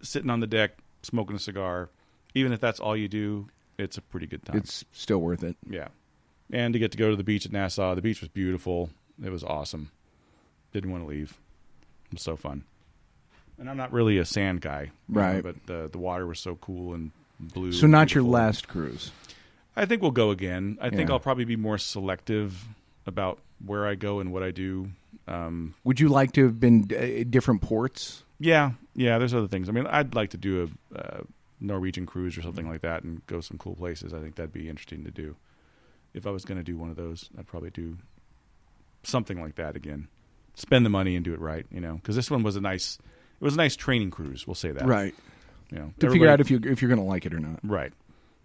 sitting on the deck, smoking a cigar, even if that's all you do, it's a pretty good time. It's still worth it. Yeah. And to get to go to the beach at Nassau. The beach was beautiful. It was awesome. Didn't want to leave. It was so fun. And I'm not really a sand guy. Right. But the water was so cool and blue. So not your last cruise? I think we'll go again. I think I'll probably be more selective about where I go and what I do. Would you like to have been different ports? Yeah. There's other things. I mean, I'd like to do a Norwegian cruise or something like that and go some cool places. I think that'd be interesting to do. If I was going to do one of those, I'd probably do something like that again. Spend the money and do it right, because this one was a nice training cruise. We'll say that, right? To figure out if you're going to like it or not, right?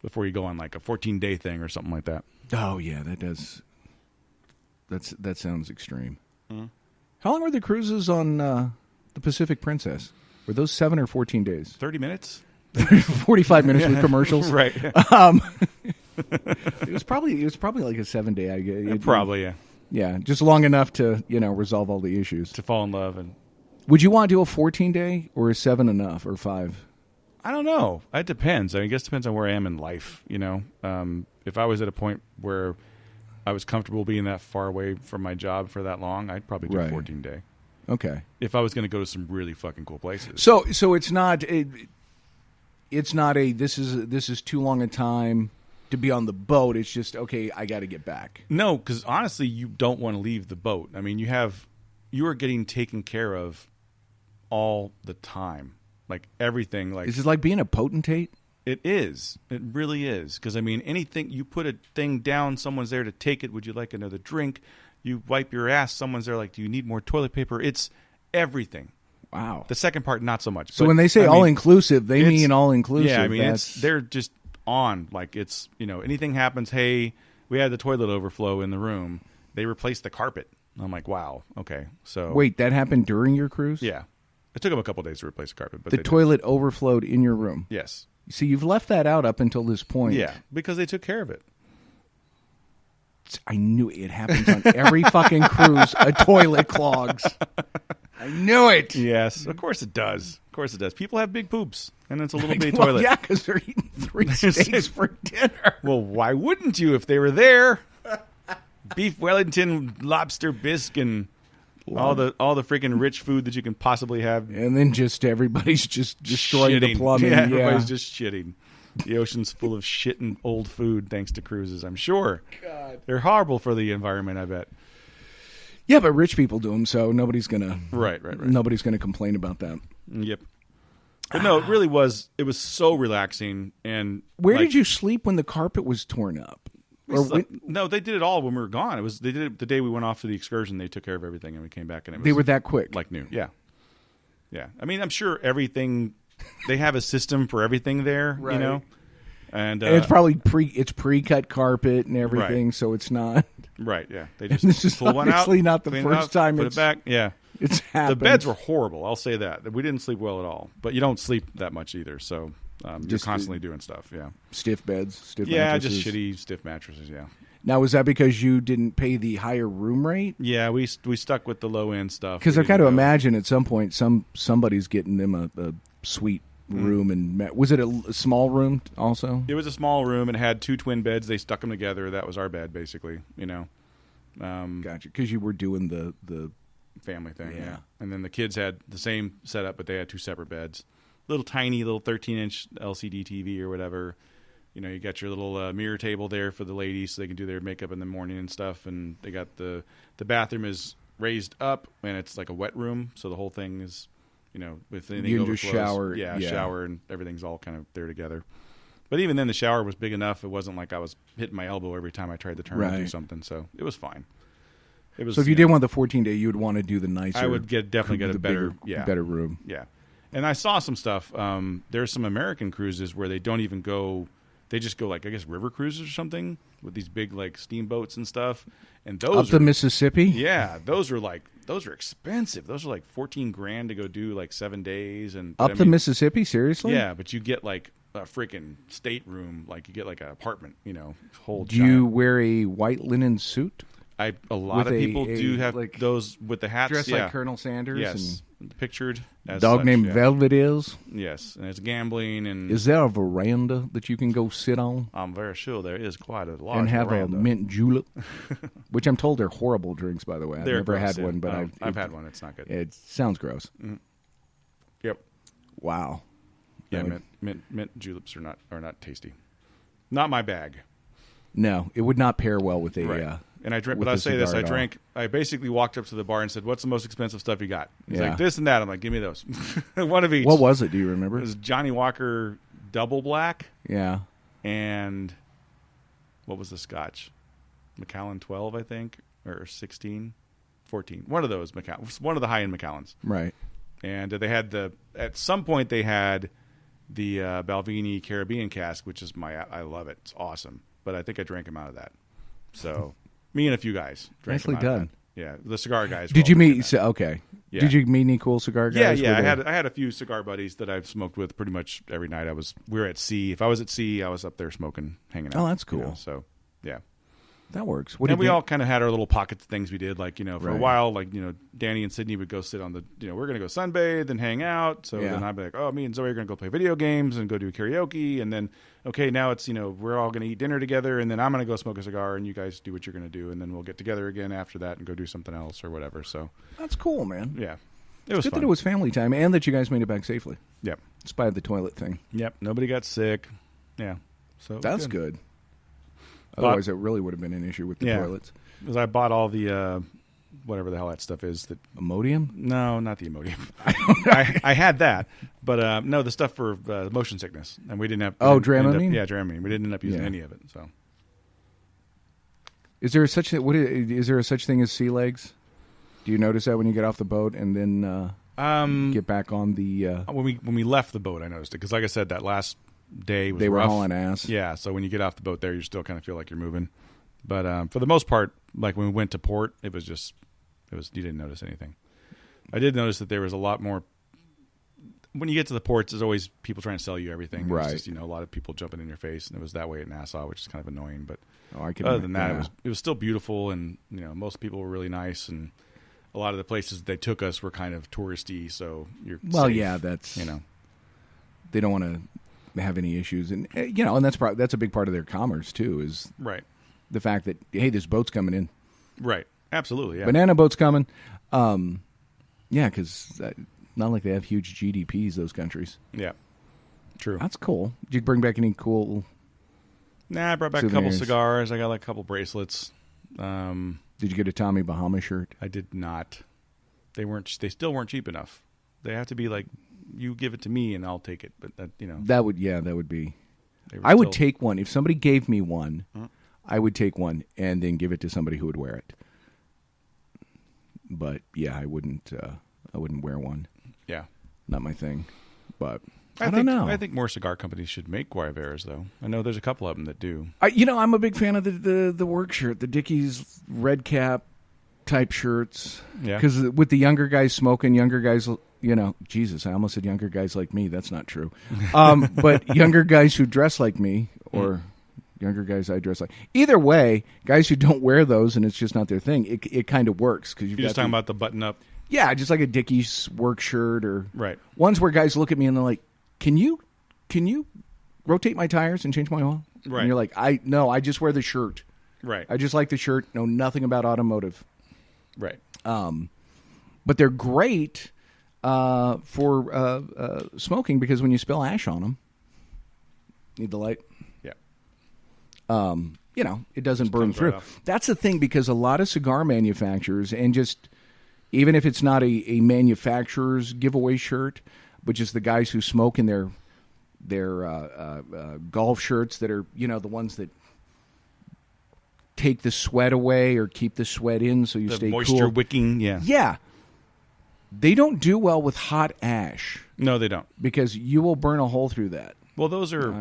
Before you go on like a 14-day thing or something like that. Oh yeah, that does. That sounds extreme. Mm-hmm. How long were the cruises on the Pacific Princess? Were those 7 or 14 days? 30 minutes. 45 minutes with commercials, right? It was probably like a 7-day. I guess. Probably, yeah. Yeah, just long enough to resolve all the issues. To fall in love. And would you want to do a 14-day or is 7 enough or 5? I don't know. It depends. I guess it depends on where I am in life. If I was at a point where I was comfortable being that far away from my job for that long, I'd probably do a 14-day. Okay. If I was going to go to some really fucking cool places. So it's not this is too long a time to be on the boat. It's just, okay, I got to get back. No, because honestly, you don't want to leave the boat. I mean, you are getting taken care of all the time, like everything. Like, is it like being a potentate? It is. It really is. Because I mean, anything you put a thing down, someone's there to take it. Would you like another drink? You wipe your ass. Someone's there like, do you need more toilet paper? It's everything. Wow. The second part, not so much. So but, when they say all inclusive, they mean all inclusive. Yeah, I mean, they're just on. Like, it's, anything happens, hey, we had the toilet overflow in the room. They replaced the carpet. I'm like, wow, okay. So wait, that happened during your cruise? Yeah. It took them a couple days to replace the carpet. But the toilet overflowed in your room? Yes. See, you've left that out up until this point. Yeah, because they took care of it. I knew it happens on every fucking cruise. A toilet clogs. I knew it. Yes, of course it does. Of course it does. People have big poops, and it's a little bitty toilet. Yeah, because they're eating 3 steaks for dinner. Well, why wouldn't you if they were there? Beef Wellington, lobster bisque, and all the freaking rich food that you can possibly have. And then just everybody's just destroying the plumbing. Yeah, everybody's just shitting. The ocean's full of shit and old food thanks to cruises, I'm sure. God. They're horrible for the environment, I bet. Yeah, but rich people do them, so nobody's gonna Nobody's gonna complain about that. Yep. But no, it really was. It was so relaxing. And where did you sleep when the carpet was torn up? No, they did it all when we were gone. They did it the day we went off to the excursion. They took care of everything, and we came back, and they were that quick, like new. Yeah, yeah. I mean, I'm sure everything. They have a system for everything there, right. And it's probably pre-cut carpet and everything, so it's not right. Yeah, they just this is pull one out. Obviously, not the first time. Put it back. Yeah, it's happened. The beds were horrible. I'll say that. We didn't sleep well at all. But you don't sleep that much either, so you're constantly doing stuff. Yeah, stiff beds, stiff just mattresses. shitty stiff mattresses. Yeah. Now, was that because you didn't pay the higher room rate? Yeah, we stuck with the low end stuff. Because I've got to imagine at some point somebody's getting them a suite room. And was it a small room also? It was a small room and had 2 twin beds. They stuck them together. That was our bed, basically. Gotcha. Because you were doing the family thing. Yeah. And then the kids had the same setup, but they had 2 separate beds. Little 13-inch LCD TV or whatever. You got your little mirror table there for the ladies so they can do their makeup in the morning and stuff. And they got the bathroom is raised up and it's like a wet room. So the whole thing is, with anything you can overflows. just shower. Yeah, shower and everything's all kind of there together. But even then the shower was big enough. It wasn't like I was hitting my elbow every time I tried to turn and do something. So it was fine. It was. So if you did want the 14-day, you would want to do the nicer. I would definitely get a better room. Yeah. And I saw some stuff. There's some American cruises where they don't even go. They just go like, I guess, river cruises or something with these big like steamboats and stuff. And those up the Mississippi. Yeah, those are expensive. Those are like $14,000 to go do like 7 days and up the Mississippi. Seriously? Yeah, but you get like a freaking stateroom, like you get like an apartment. Whole. Do you wear a white linen suit? A lot of people do have like, those with the hats. Dressed like Colonel Sanders. Yes, pictured as dog such, named Velvet is. Yes, and it's gambling and. Is there a veranda that you can go sit on? I'm very sure there is quite a large and have veranda. A mint julep, which I'm told are horrible drinks. By the way, I've never gross, had one, but I've had one. It's not good. It sounds gross. Mm-hmm. Yep. Wow. Yeah, mint juleps are not tasty. Not my bag. No, it would not pair well with a. Right. And I drink, but I say this: I basically walked up to the bar and said, "What's the most expensive stuff you got?" He's like, "This and that." I'm like, "Give me those, one of each." What was it? Do you remember? It was Johnny Walker Double Black. Yeah. And what was the Scotch? Macallan 12, I think, or 16, 14. One of those one of the high end Macallans. Right. And they had at some point they had the Balvenie Caribbean cask, which is I love it. It's awesome. But I think I drank him out of that. So. Me and a few guys. Nicely done. Yeah, the cigar guys. Did you meet? Okay. Yeah. Did you meet any cool cigar guys? Yeah. I had a few cigar buddies that I've smoked with pretty much every night. We were at sea. If I was at sea, I was up there smoking, hanging out. Oh, that's cool. So, yeah. That works. And we all kind of had our little pocket things we did. Like, for a while, like, Danny and Sydney would go sit on we're going to go sunbathe and hang out. So then I'd be like, oh, me and Zoe are going to go play video games and go do karaoke. And then, okay, now it's, we're all going to eat dinner together. And then I'm going to go smoke a cigar and you guys do what you're going to do. And then we'll get together again after that and go do something else or whatever. So that's cool, man. Yeah. It was good fun. that it was family time and that you guys made it back safely. Yep. Despite the toilet thing. Yep. Nobody got sick. Yeah. So that's good. Otherwise, it really would have been an issue with the toilets. Because I bought all the whatever the hell that stuff is. That Imodium? No, not the Imodium. I had that, but no, the stuff for motion sickness, and we didn't have. Dramamine. Yeah, Dramamine. We didn't end up using any of it. So Is there such is there a such thing as sea legs? Do you notice that when you get off the boat and then get back on the? When we left the boat, I noticed it because, like I said, that last day was they were rough. hauling ass. Yeah, so when you get off the boat there, you still kind of feel like you're moving. But for the most part, like when we went to port, it was you didn't notice anything. I did notice that there was a lot more. When you get to the ports, there's always people trying to sell you everything. Right. It's just, a lot of people jumping in your face, and it was that way at Nassau, which is kind of annoying. But Other than that, it was still beautiful, and most people were really nice, and a lot of the places they took us were kind of touristy. So you're safe, yeah, that's they don't want to have any issues, and and that's a big part of their commerce too. Is right. The fact that hey, this boat's coming in. Right. Absolutely. Yeah. Banana boat's coming. Because not like they have huge GDPs, those countries. Yeah. True. That's cool. Did you bring back any cool? Nah, I brought back souvenirs? a couple cigars. I got like a couple bracelets. Did you get a Tommy Bahama shirt? I did not. They still weren't cheap enough. They have to be like, you give it to me and I'll take it. But that would be. I would take one if somebody gave me one. Huh? I would take one and then give it to somebody who would wear it. But yeah, I wouldn't. I wouldn't wear one. Yeah, not my thing. But I don't know. I think more cigar companies should make Guayaveras, though. I know there's a couple of them that do. I'm a big fan of the work shirt, the Dickies red cap type shirts. Yeah, because with the younger guys smoking, younger guys, Jesus, I almost said younger guys like me. That's not true. But younger guys who dress like me, or younger guys I dress like. Either way, guys who don't wear those and it's just not their thing, it kind of works because you're just talking about the button up. Yeah, just like a Dickies work shirt or right. Ones where guys look at me and they're like, "Can you rotate my tires and change my oil?" Right. And you're like, I just wear the shirt. Right. I just like the shirt. Know nothing about automotive. Right. But they're great for smoking because when you spill ash on them, need the light. Yeah. It doesn't burn through. Right. That's the thing because a lot of cigar manufacturers and just. Even if it's not a manufacturer's giveaway shirt, but just the guys who smoke in their golf shirts that are, the ones that take the sweat away or keep the sweat in so you stay cool. Moisture wicking, yeah. Yeah. They don't do well with hot ash. No, they don't. Because you will burn a hole through that. Well, those are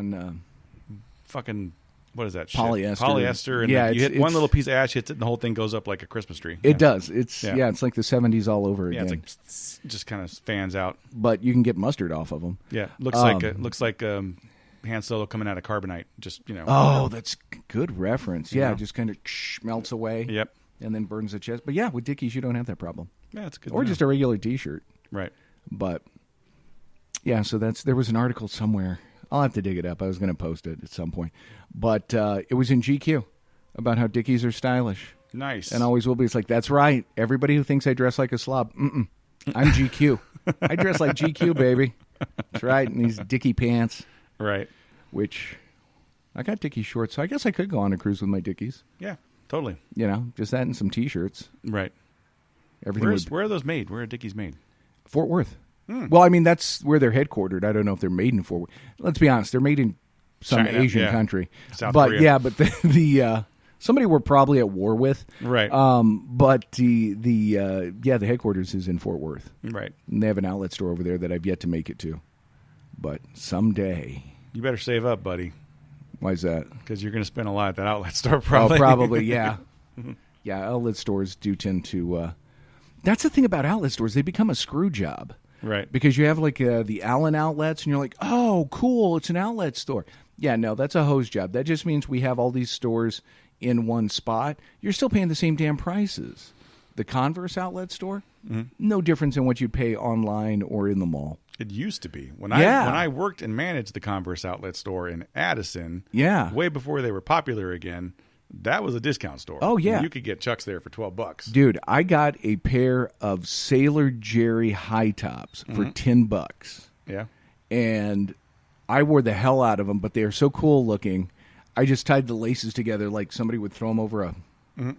fucking... What is that shit? Polyester. And you hit one little piece of ash, hits it, and the whole thing goes up like a Christmas tree. It does. It's it's like the 70s all over again. Yeah, it's like just kind of fans out. But you can get mustard off of them. Yeah, looks like Han Solo coming out of carbonite. Just Oh, that's good reference. Yeah, just kind of melts away. Yep. And then burns the chest. But yeah, with Dickies, you don't have that problem. Yeah, that's good. Or just a regular T-shirt. Right. But yeah, so there was an article somewhere. I'll have to dig it up. I was going to post it at some point. But it was in GQ about how Dickies are stylish. Nice. And always will be. It's like, that's right. Everybody who thinks I dress like a slob, I'm GQ. I dress like GQ, baby. That's right. And these Dickie pants. Right. Which, I got Dickie shorts, so I guess I could go on a cruise with my Dickies. Yeah, totally. Just that and some T-shirts. Right. Where are those made? Where are Dickies made? Fort Worth. Well, I mean, that's where they're headquartered. I don't know if they're made in Fort Worth. Let's be honest, they're made in some China, Asian country. South Korea. Yeah, but the somebody we're probably at war with. Right. But the headquarters is in Fort Worth. Right. And they have an outlet store over there that I've yet to make it to. But someday. You better save up, buddy. Why is that? Because you're going to spend a lot at that outlet store, probably. Oh, probably, yeah. Yeah, outlet stores do tend to... that's the thing about outlet stores. They become a screw job. Right. Because you have like the Allen outlets, and you're like, oh, cool, it's an outlet store. Yeah, no, that's a hose job. That just means we have all these stores in one spot. You're still paying the same damn prices. The Converse outlet store, no difference in what you pay online or in the mall. It used to be. When I worked and managed the Converse outlet store in Addison, way before they were popular again, that was a discount store. Oh, yeah. You could get Chucks there for $12. Dude, I got a pair of Sailor Jerry high tops for $10. Yeah. And I wore the hell out of them, but they are so cool looking. I just tied the laces together like somebody would throw them over a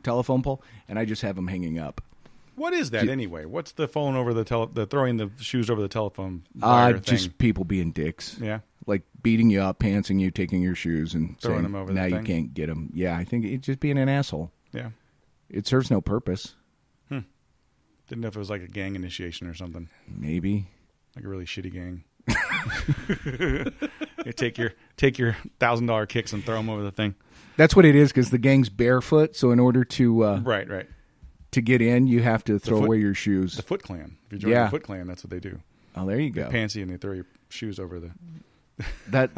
telephone pole, and I just have them hanging up. What is that anyway? What's the phone over the throwing the shoes over the telephone wire thing? Just people being dicks. Yeah. Like beating you up, pantsing you, taking your shoes, and throwing saying, them over now the you thing? can't get them. Yeah, I think it's just being an asshole. Yeah. It serves no purpose. Didn't know if it was like a gang initiation or something. Maybe. Like a really shitty gang. You take your $1,000 kicks and throw them over the thing. That's what it is, because the gang's barefoot. So in order to right to get in, you have to throw away your shoes. The Foot Clan. If you join the Foot Clan, that's what they do. Oh, there you go. They're pantsy and they throw your shoes over the. That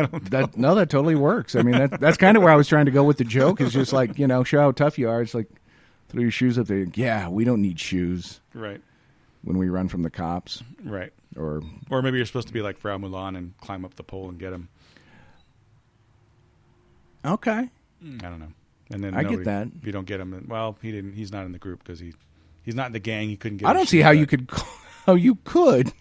totally works. I mean, that's kind of where I was trying to go with the joke. Is just like, show how tough you are. It's like, throw your shoes up there. Yeah, we don't need shoes. Right. When we run from the cops. Right. Or maybe you're supposed to be like Frau Mulan and climb up the pole and get him. Okay. I don't know. And then I get that. If you don't get him, then, well, he didn't. He's not in the group because he's not in the gang. He couldn't get. I don't see how you could. How you could.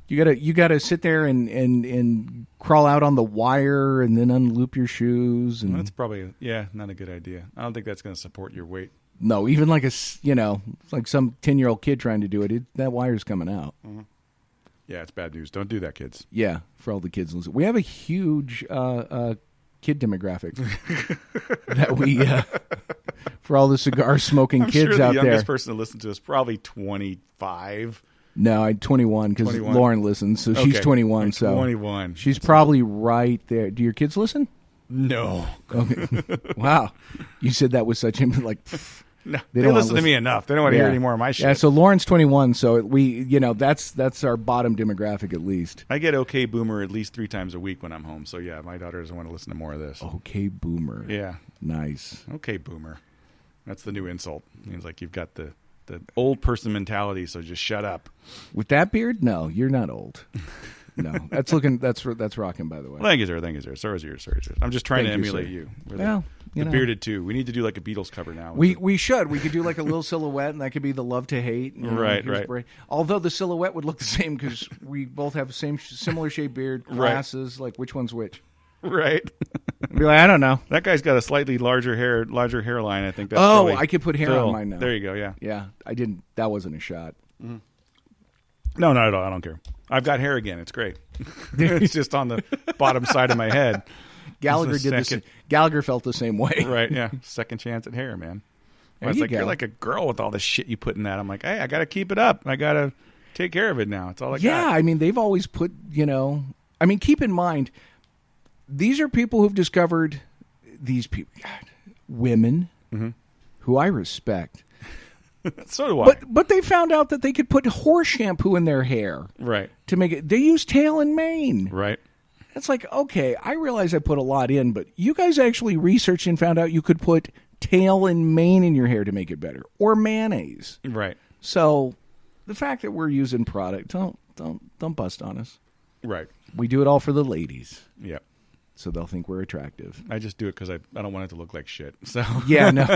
You gotta sit there and crawl out on the wire and then unloop your shoes. And well, that's probably not a good idea. I don't think that's going to support your weight. No, even like it's like some 10-year-old kid trying to do it. That wire's coming out. Mm-hmm. Yeah, it's bad news. Don't do that, kids. Yeah, for all the kids listening. We have a huge kid demographic that we for all the cigar smoking kids sure out the there. youngest person to listen to is probably 25. No, I'm 21 because Lauren listens, so she's 21. So 21. She's probably right there. Do your kids listen? No. Okay. Wow, you said that with such like. No, they don't listen to me enough. They don't want to hear any more of my shit. Yeah, so Lauren's 21, so that's our bottom demographic at least. I get OK Boomer at least 3 times a week when I'm home. So yeah, my daughter doesn't want to listen to more of this. OK Boomer. Yeah. Nice. OK Boomer. That's the new insult. It means like you've got the old person mentality, so just shut up. With that beard? No, you're not old. No, that's rocking, by the way. Well, thank you, sir. So is yours. I'm just trying to emulate you. Well, the bearded too. We need to do like a Beatles cover now. We should. We could do like a little silhouette, and that could be the love to hate. Right. Although the silhouette would look the same because we both have similar shaped beard, glasses. Like which one's which? Right. Be like, I don't know. That guy's got a slightly larger hairline. I think. That's I could put hair on mine now. There you go. Yeah. Yeah, I didn't. That wasn't a shot. Mm-hmm. No, not at all. I don't care. I've got hair again. It's great. It's just on the bottom side of my head. Gallagher did this. Gallagher felt the same way. Right. Yeah. Second chance at hair, man. It's like you're like a girl with all this shit you put in that. I'm like, hey, I got to keep it up. I got to take care of it now. It's all I got. Yeah. I mean, they've always put. I mean, keep in mind, these are people who've discovered these people, women, who I respect. So do I. But they found out that they could put horse shampoo in their hair. Right. To make it. They use tail and mane. Right. It's like, okay, I realize I put a lot in, but you guys actually researched and found out you could put tail and mane in your hair to make it better. Or mayonnaise. Right. So the fact that we're using product, don't bust on us. Right. We do it all for the ladies. Yep. So they'll think we're attractive. I just do it because I don't want it to look like shit. So yeah, no,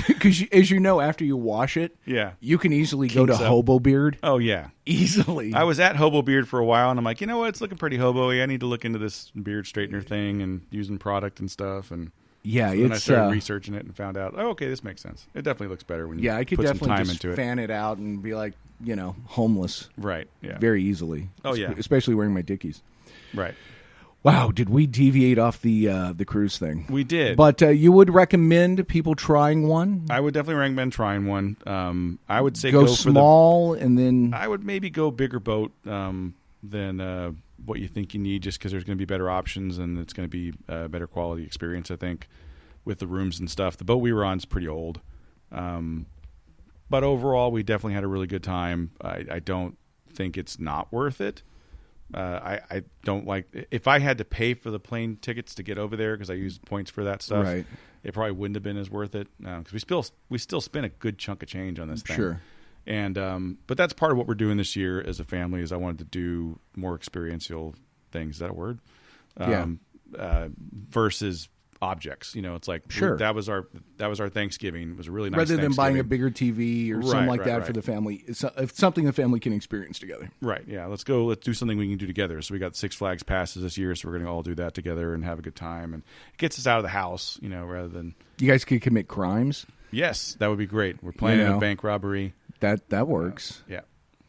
because as you know, after you wash it, you can easily go to hobo beard. Oh yeah, easily. I was at hobo beard for a while, and I'm like, you know what? It's looking pretty hobo-y. I need to look into this beard straightener thing and using product and stuff. And yeah, then I started researching it and found out, oh, okay, this makes sense. It definitely looks better when you I could put definitely some time just into it. Fan it out and be like, homeless. Right. Yeah. Very easily. Oh yeah. Especially wearing my Dickies. Right. Wow, did we deviate off the cruise thing? We did. But you would recommend people trying one? I would definitely recommend trying one. I would say go small and then... I would maybe go bigger boat than what you think you need, just because there's going to be better options and it's going to be a better quality experience, I think, with the rooms and stuff. The boat we were on is pretty old. But overall, we definitely had a really good time. I don't think it's not worth it. I don't like, if I had to pay for the plane tickets to get over there because I used points for that stuff, right, it probably wouldn't have been as worth it because we still spent a good chunk of change on this thing. Sure. And but that's part of what we're doing this year as a family is I wanted to do more experiential things. Is that a word? Versus objects. It's like sure. that was our Thanksgiving. It was a really nice rather than buying a Thanksgiving. bigger TV or something like that for the family. It's something the family can experience together. Right. Yeah. Let's do something we can do together. So we got Six Flags passes this year, so we're going to all do that together and have a good time. And it gets us out of the house, rather than you guys could commit crimes. Yes, that would be great. We're planning a bank robbery. That works. Yeah.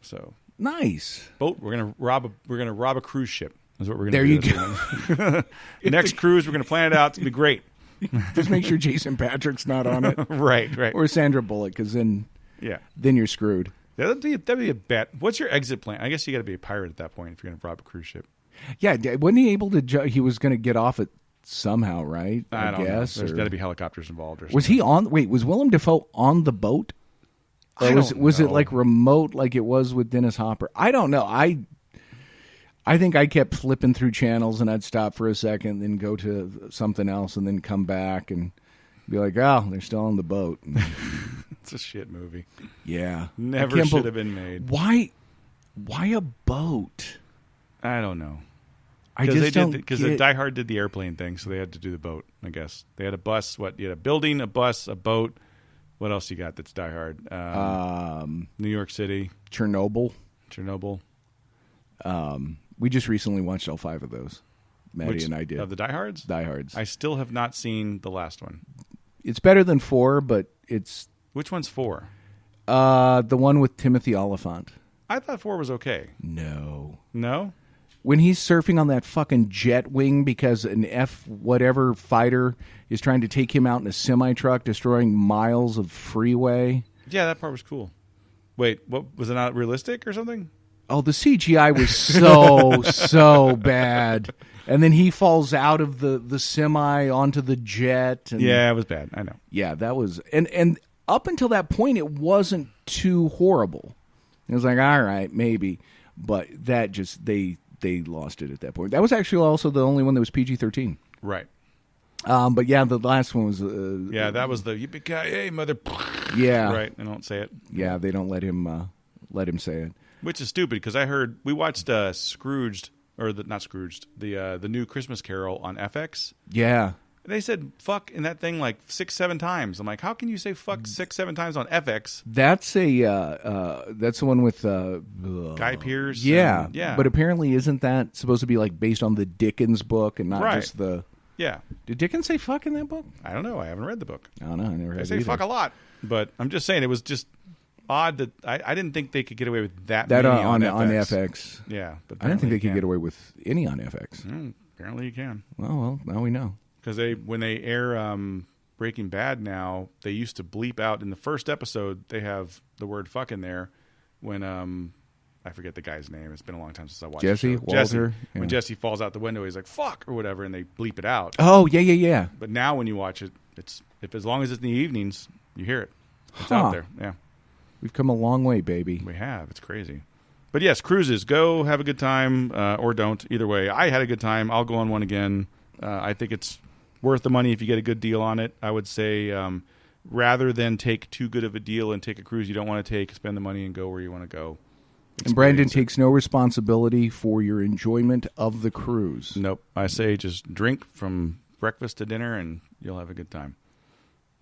So nice. Boat. We're gonna rob a cruise ship. Is what we're gonna do. There you go. Next cruise, we're gonna plan it out. It's gonna be great. Just make sure Jason Patrick's not on it. Right. Or Sandra Bullock, because then you're screwed. Yeah, that'd be a bet. What's your exit plan? I guess you got to be a pirate at that point if you're going to rob a cruise ship. Yeah, wasn't he able to? He was going to get off it somehow, right? I don't guess. know. There's got to be helicopters involved. Or was he on? Wait, was Willem Dafoe on the boat? Or was it like remote, like it was with Dennis Hopper? I don't know. I think I kept flipping through channels, and I'd stop for a second, then go to something else, and then come back and be like, "Oh, they're still on the boat." It's a shit movie. Yeah, never should have been made. Why a boat? I don't know. Because Die Hard did the airplane thing, so they had to do the boat. I guess they had a bus. You had a building, a bus, a boat. What else you got that's Die Hard? New York City, Chernobyl. We just recently watched all 5 of those. Maddie and I did. Of the Die Hards? Die Hards. I still have not seen the last one. It's better than 4, but it's... Which one's 4? The one with Timothy Olyphant. I thought 4 was okay. No? When he's surfing on that fucking jet wing because an F-whatever fighter is trying to take him out in a semi-truck, destroying miles of freeway. Yeah, that part was cool. Wait, what was it not realistic or something? Oh, the CGI was so bad. And then he falls out of the semi onto the jet. And, yeah, it was bad. I know. Yeah, that was... And up until that point, it wasn't too horrible. It was like, all right, maybe. But that just... They lost it at that point. That was actually also the only one that was PG-13. Right. But yeah, the last one was... that was the yippee-ki-yay, mother... Yeah. Right, they don't say it. Yeah, they don't let him say it. Which is stupid, because we watched Scrooged, or not Scrooged, the new Christmas Carol on FX. Yeah. They said fuck in that thing like 6-7 times. I'm like, how can you say fuck 6-7 times on FX? That's that's the one with Guy Pearce. Yeah, yeah. But apparently, isn't that supposed to be like based on the Dickens book and not just the? Yeah. Did Dickens say fuck in that book? I don't know. I haven't read the book. I don't know. I never. They say fuck a lot, but I'm just saying it was just odd that I didn't think they could get away with that many on FX. Yeah, but I didn't think they could get away with any on FX. Apparently, you can. Well, now we know. Because when they air Breaking Bad now, they used to bleep out in the first episode. They have the word "fuck" in there when I forget the guy's name. It's been a long time since I watched Jesse, the show. Walter. Yeah. When Jesse falls out the window, he's like "fuck" or whatever, and they bleep it out. Oh yeah. But now when you watch it, it's as long as it's in the evenings, you hear it. It's out there. Yeah, we've come a long way, baby. We have. It's crazy. But yes, cruises. Go have a good time or don't. Either way, I had a good time. I'll go on one again. I think it's worth the money if you get a good deal on it. I would say rather than take too good of a deal and take a cruise you don't want to take, spend the money and go where you want to go. And Brandon takes no responsibility for your enjoyment of the cruise. Nope. I say just drink from breakfast to dinner and you'll have a good time.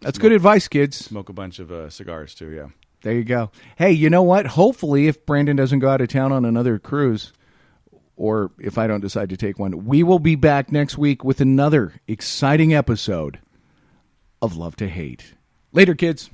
That's good advice, kids. Smoke a bunch of cigars too, yeah. There you go. Hey, you know what? Hopefully, if Brandon doesn't go out of town on another cruise, or if I don't decide to take one, we will be back next week with another exciting episode of Love to Hate. Later, kids.